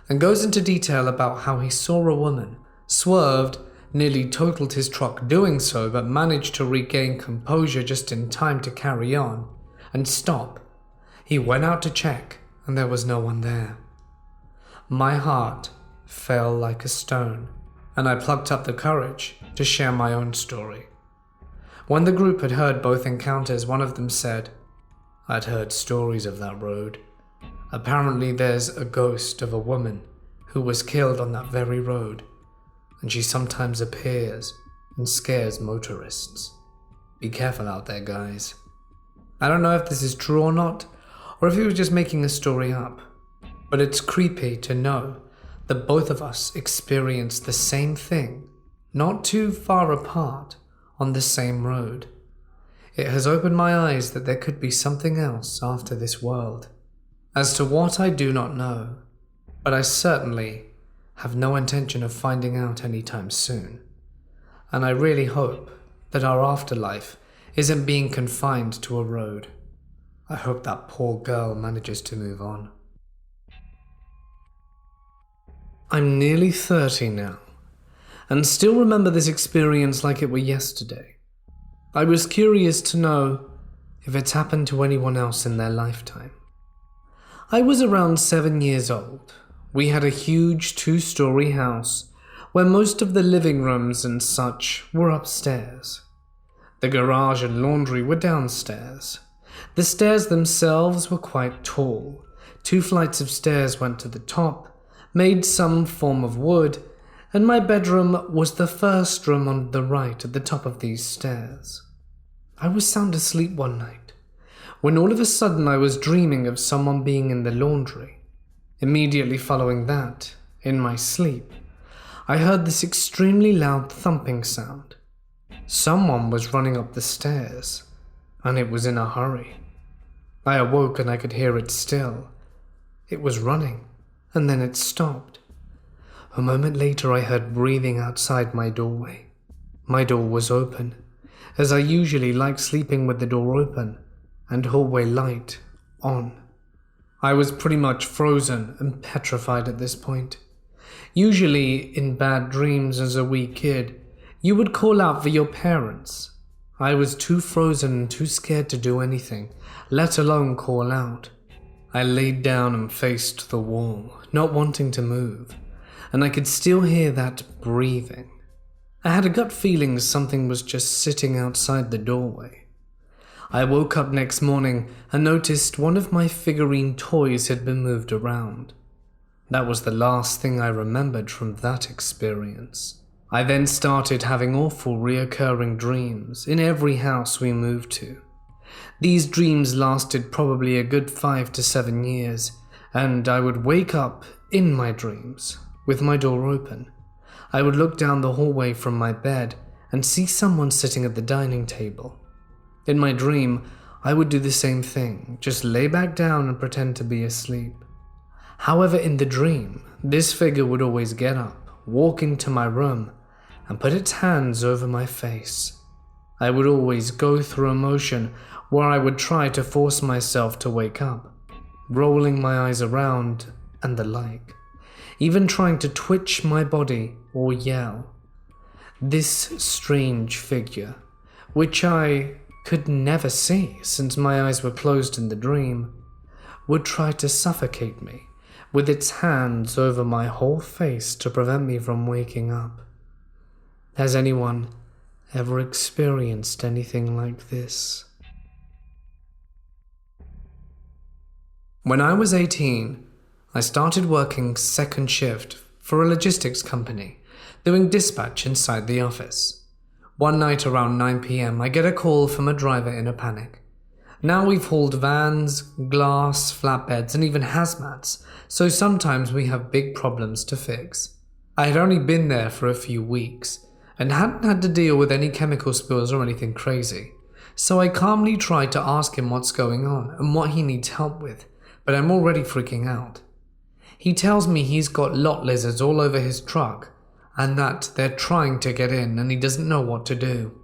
and goes into detail about how he saw a woman, swerved, nearly totaled his truck doing so, but managed to regain composure just in time to carry on and stop. He went out to check, and there was no one there. My heart fell like a stone, and I plucked up the courage to share my own story. When the group had heard both encounters, one of them said, "I'd heard stories of that road. Apparently there's a ghost of a woman who was killed on that very road, and she sometimes appears and scares motorists. Be careful out there, guys." I don't know if this is true or not, or if he was just making a story up, but it's creepy to know that both of us experienced the same thing, not too far apart, on the same road. It has opened my eyes that there could be something else after this world. As to what, I do not know, but I certainly have no intention of finding out anytime soon. And I really hope that our afterlife isn't being confined to a road. I hope that poor girl manages to move on. I'm nearly 30 now, and still remember this experience like it were yesterday. I was curious to know if it's happened to anyone else in their lifetime. I was around 7 years old. We had a huge 2-story house where most of the living rooms and such were upstairs. The garage and laundry were downstairs. The stairs themselves were quite tall. 2 flights of stairs went to the top, made some form of wood, and my bedroom was the first room on the right at the top of these stairs. I was sound asleep one night, when all of a sudden I was dreaming of someone being in the laundry. Immediately following that, in my sleep, I heard this extremely loud thumping sound. Someone was running up the stairs, and it was in a hurry. I awoke and I could hear it still. It was running, and then it stopped. A moment later I heard breathing outside my doorway. My door was open, as I usually like sleeping with the door open and hallway light on. I was pretty much frozen and petrified at this point. Usually, in bad dreams as a wee kid, you would call out for your parents. I was too frozen and too scared to do anything, let alone call out. I laid down and faced the wall, not wanting to move, and I could still hear that breathing. I had a gut feeling something was just sitting outside the doorway. I woke up next morning and noticed one of my figurine toys had been moved around. That was the last thing I remembered from that experience. I then started having awful reoccurring dreams in every house we moved to. These dreams lasted probably a good 5 to 7 years, and I would wake up in my dreams with my door open. I would look down the hallway from my bed and see someone sitting at the dining table. In my dream, I would do the same thing, just lay back down and pretend to be asleep. However, in the dream, this figure would always get up, walk into my room, and put its hands over my face. I would always go through a motion where I would try to force myself to wake up, rolling my eyes around and the like, even trying to twitch my body or yell. This strange figure, which I could never see since my eyes were closed in the dream, would try to suffocate me with its hands over my whole face to prevent me from waking up. Has anyone ever experienced anything like this? When I was 18, I started working second shift for a logistics company, doing dispatch inside the office. One night around 9 p.m, I get a call from a driver in a panic. Now we've hauled vans, glass, flatbeds, and even hazmats, so sometimes we have big problems to fix. I had only been there for a few weeks, and hadn't had to deal with any chemical spills or anything crazy, so I calmly tried to ask him what's going on and what he needs help with, but I'm already freaking out. He tells me he's got lot lizards all over his truck, and that they're trying to get in and he doesn't know what to do.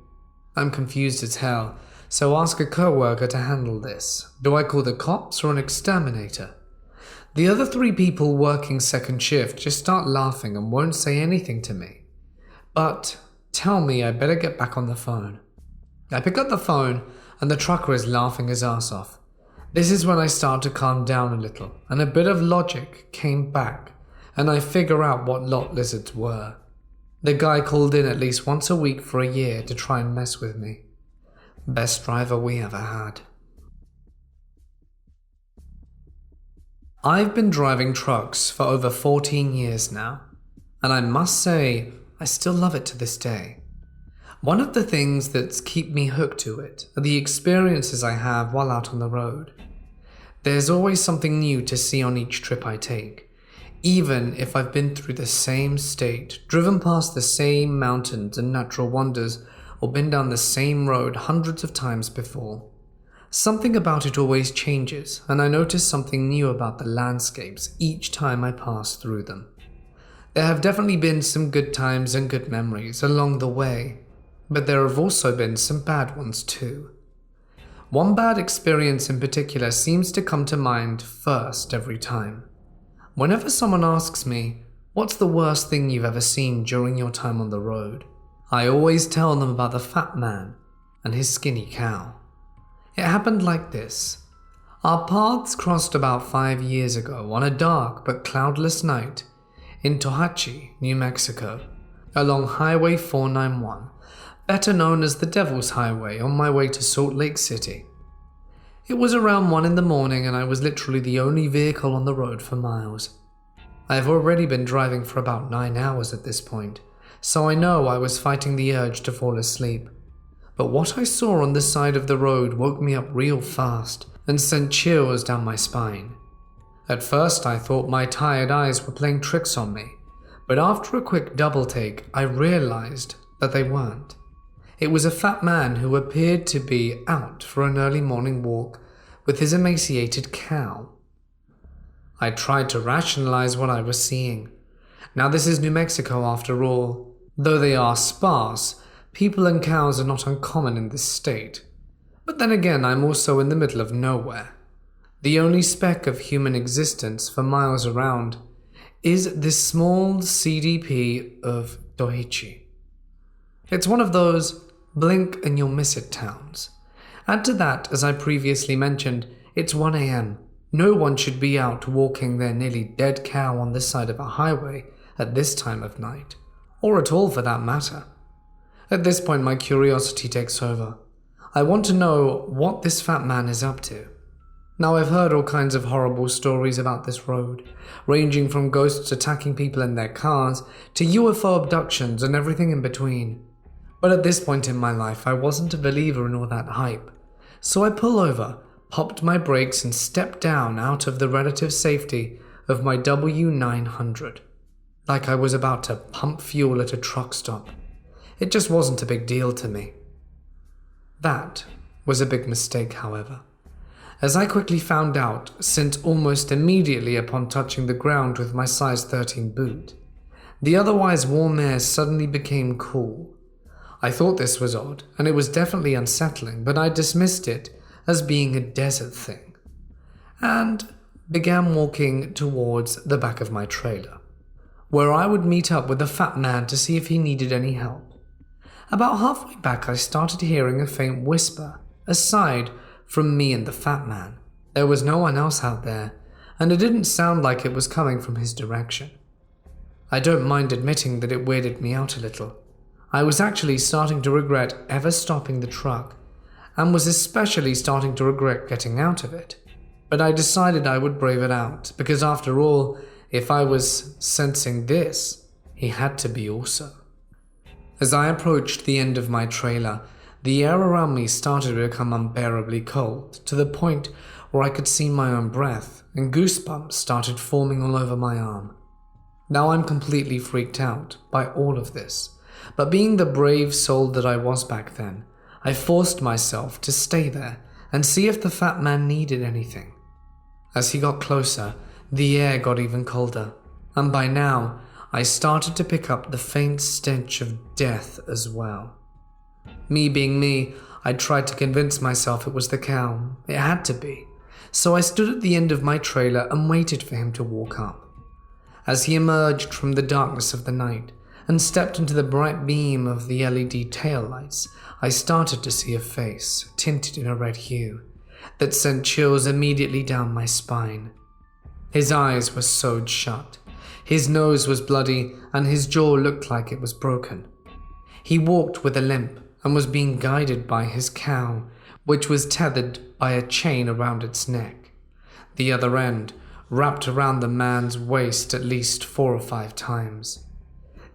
I'm confused as hell, so ask a co-worker to handle this. Do I call the cops or an exterminator? The other 3 people working second shift just start laughing and won't say anything to me, but tell me I better get back on the phone. I pick up the phone and the trucker is laughing his ass off. This is when I start to calm down a little, and a bit of logic came back, and I figure out what lot lizards were. The guy called in at least once a week for a year to try and mess with me. Best driver we ever had. I've been driving trucks for over 14 years now, and I must say I still love it to this day. One of the things that keep me hooked to it are the experiences I have while out on the road. There's always something new to see on each trip I take, even if I've been through the same state, driven past the same mountains and natural wonders, or been down the same road hundreds of times before. Something about it always changes, and I notice something new about the landscapes each time I pass through them. There have definitely been some good times and good memories along the way, but there have also been some bad ones too. One bad experience in particular seems to come to mind first every time. Whenever someone asks me, what's the worst thing you've ever seen during your time on the road? I always tell them about the fat man and his skinny cow. It happened like this. Our paths crossed about 5 years ago on a dark but cloudless night in Tohatchi, New Mexico, along Highway 491, better known as the Devil's Highway, on my way to Salt Lake City. It was around 1 in the morning and I was literally the only vehicle on the road for miles. I've already been driving for about 9 hours at this point, so I know I was fighting the urge to fall asleep. But what I saw on the side of the road woke me up real fast and sent chills down my spine. At first I thought my tired eyes were playing tricks on me, but after a quick double take I realized that they weren't. It was a fat man who appeared to be out for an early morning walk with his emaciated cow. I tried to rationalize what I was seeing. Now this is New Mexico after all. Though they are sparse, people and cows are not uncommon in this state. But then again, I'm also in the middle of nowhere. The only speck of human existence for miles around is this small CDP of Doichi. It's one of those blink and you'll miss it towns. Add to that, as I previously mentioned, it's 1 a.m. No one should be out walking their nearly dead cow on the side of a highway at this time of night, or at all for that matter. At this point, my curiosity takes over. I want to know what this fat man is up to. Now, I've heard all kinds of horrible stories about this road, ranging from ghosts attacking people in their cars to UFO abductions and everything in between. But at this point in my life, I wasn't a believer in all that hype. So I pull over, popped my brakes and stepped down out of the relative safety of my W900, like I was about to pump fuel at a truck stop. It just wasn't a big deal to me. That was a big mistake, however, as I quickly found out, since almost immediately upon touching the ground with my size 13 boot, the otherwise warm air suddenly became cool. I thought this was odd, and it was definitely unsettling, but I dismissed it as being a desert thing, and began walking towards the back of my trailer, where I would meet up with the fat man to see if he needed any help. About halfway back, I started hearing a faint whisper, aside from me and the fat man. There was no one else out there, and it didn't sound like it was coming from his direction. I don't mind admitting that it weirded me out a little. I was actually starting to regret ever stopping the truck, and was especially starting to regret getting out of it. But I decided I would brave it out, because after all, if I was sensing this, he had to be also. As I approached the end of my trailer, the air around me started to become unbearably cold, to the point where I could see my own breath, and goosebumps started forming all over my arm. Now I'm completely freaked out by all of this, but being the brave soul that I was back then, I forced myself to stay there and see if the fat man needed anything. As he got closer, the air got even colder, and by now, I started to pick up the faint stench of death as well. Me being me, I tried to convince myself it was the cow. It had to be. So I stood at the end of my trailer and waited for him to walk up. As he emerged from the darkness of the night and stepped into the bright beam of the LED taillights, I started to see a face, tinted in a red hue, that sent chills immediately down my spine. His eyes were sewed shut. His nose was bloody, and his jaw looked like it was broken. He walked with a limp and was being guided by his cow, which was tethered by a chain around its neck, the other end wrapped around the man's waist at least 4 or 5 times.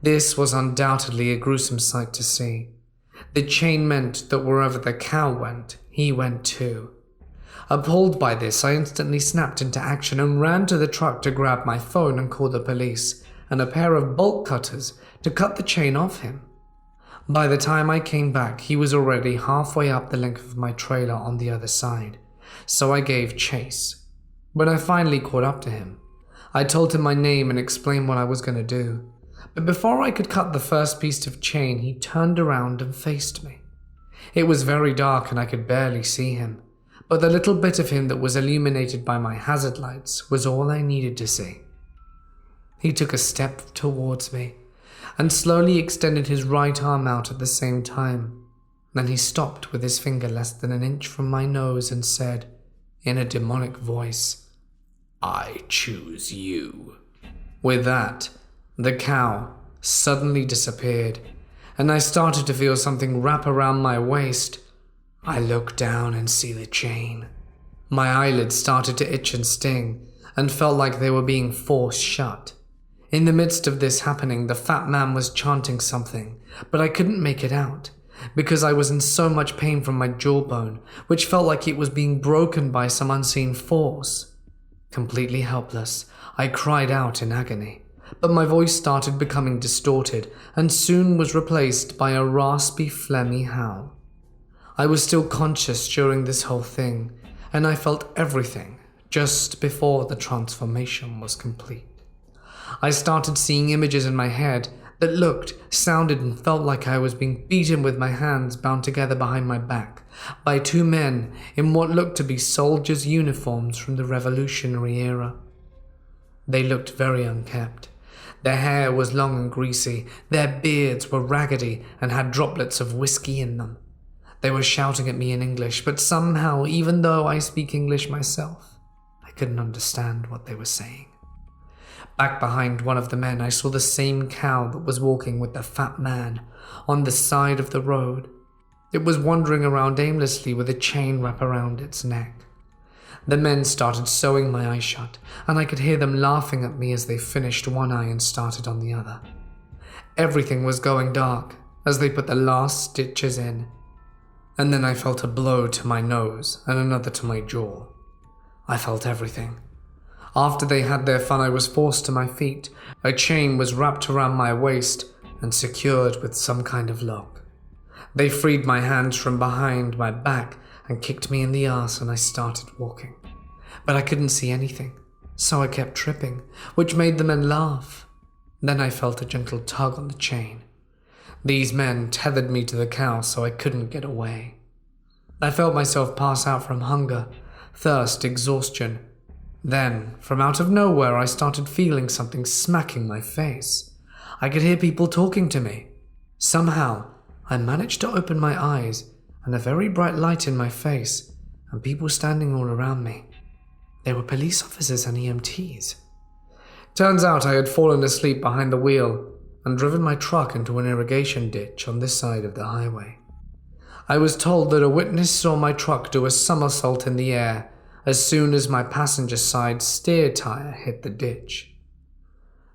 This was undoubtedly a gruesome sight to see. The chain meant that wherever the cow went, he went too. Appalled by this, I instantly snapped into action and ran to the truck to grab my phone and call the police, and a pair of bolt cutters to cut the chain off him. By the time I came back, he was already halfway up the length of my trailer on the other side, so I gave chase. When I finally caught up to him, I told him my name and explained what I was going to do. But before I could cut the first piece of chain, he turned around and faced me. It was very dark and I could barely see him, but the little bit of him that was illuminated by my hazard lights was all I needed to see. He took a step towards me and slowly extended his right arm out at the same time. Then he stopped with his finger less than an inch from my nose and said, in a demonic voice, "I choose you." With that, the cow suddenly disappeared, and I started to feel something wrap around my waist. I looked down and see the chain. My eyelids started to itch and sting, and felt like they were being forced shut. In the midst of this happening, the fat man was chanting something, but I couldn't make it out, because I was in so much pain from my jawbone, which felt like it was being broken by some unseen force. Completely helpless, I cried out in agony, but my voice started becoming distorted and soon was replaced by a raspy, phlegmy howl. I was still conscious during this whole thing, and I felt everything just before the transformation was complete. I started seeing images in my head that looked, sounded, and felt like I was being beaten with my hands bound together behind my back by two men in what looked to be soldiers' uniforms from the Revolutionary era. They looked very unkempt. Their hair was long and greasy, their beards were raggedy and had droplets of whiskey in them. They were shouting at me in English, but somehow, even though I speak English myself, I couldn't understand what they were saying. Back behind one of the men, I saw the same cow that was walking with the fat man on the side of the road. It was wandering around aimlessly with a chain wrapped around its neck. The men started sewing my eyes shut, and I could hear them laughing at me as they finished one eye and started on the other. Everything was going dark as they put the last stitches in. And then I felt a blow to my nose and another to my jaw. I felt everything. After they had their fun, I was forced to my feet. A chain was wrapped around my waist and secured with some kind of lock. They freed my hands from behind my back and kicked me in the arse, and I started walking. But I couldn't see anything, so I kept tripping, which made the men laugh. Then I felt a gentle tug on the chain. These men tethered me to the cow so I couldn't get away. I felt myself pass out from hunger, thirst, exhaustion. Then, from out of nowhere, I started feeling something smacking my face. I could hear people talking to me. Somehow, I managed to open my eyes and a very bright light in my face and people standing all around me. They were police officers and EMTs. Turns out I had fallen asleep behind the wheel and driven my truck into an irrigation ditch on this side of the highway. I was told that a witness saw my truck do a somersault in the air as soon as my passenger side steer tire hit the ditch.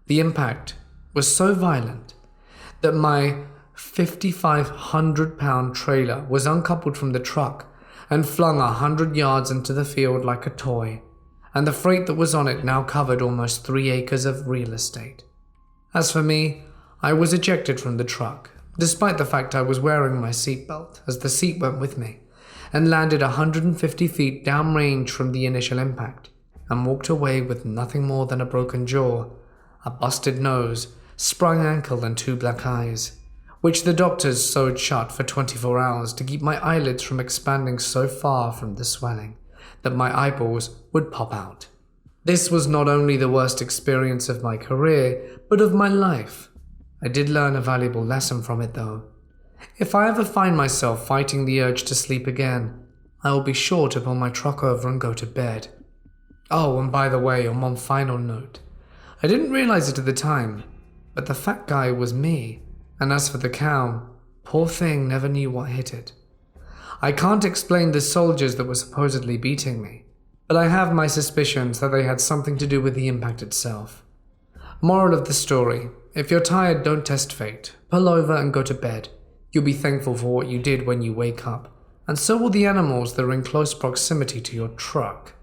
The impact was so violent that my 5,500-pound trailer was uncoupled from the truck and flung 100 yards into the field like a toy, and the freight that was on it now covered almost 3 acres of real estate. As for me, I was ejected from the truck, despite the fact I was wearing my seatbelt, as the seat went with me, and landed 150 feet downrange from the initial impact, and walked away with nothing more than a broken jaw, a busted nose, sprung ankle, and 2 black eyes, which the doctors sewed shut for 24 hours to keep my eyelids from expanding so far from the swelling that my eyeballs would pop out. This was not only the worst experience of my career, but of my life. I did learn a valuable lesson from it, though. If I ever find myself fighting the urge to sleep again, I will be sure to pull my truck over and go to bed. Oh, and by the way, on one final note, I didn't realize it at the time, but the fat guy was me, and as for the cow, poor thing never knew what hit it. I can't explain the soldiers that were supposedly beating me, but I have my suspicions that they had something to do with the impact itself. Moral of the story: if you're tired, don't test fate. Pull over and go to bed. You'll be thankful for what you did when you wake up, and so will the animals that are in close proximity to your truck.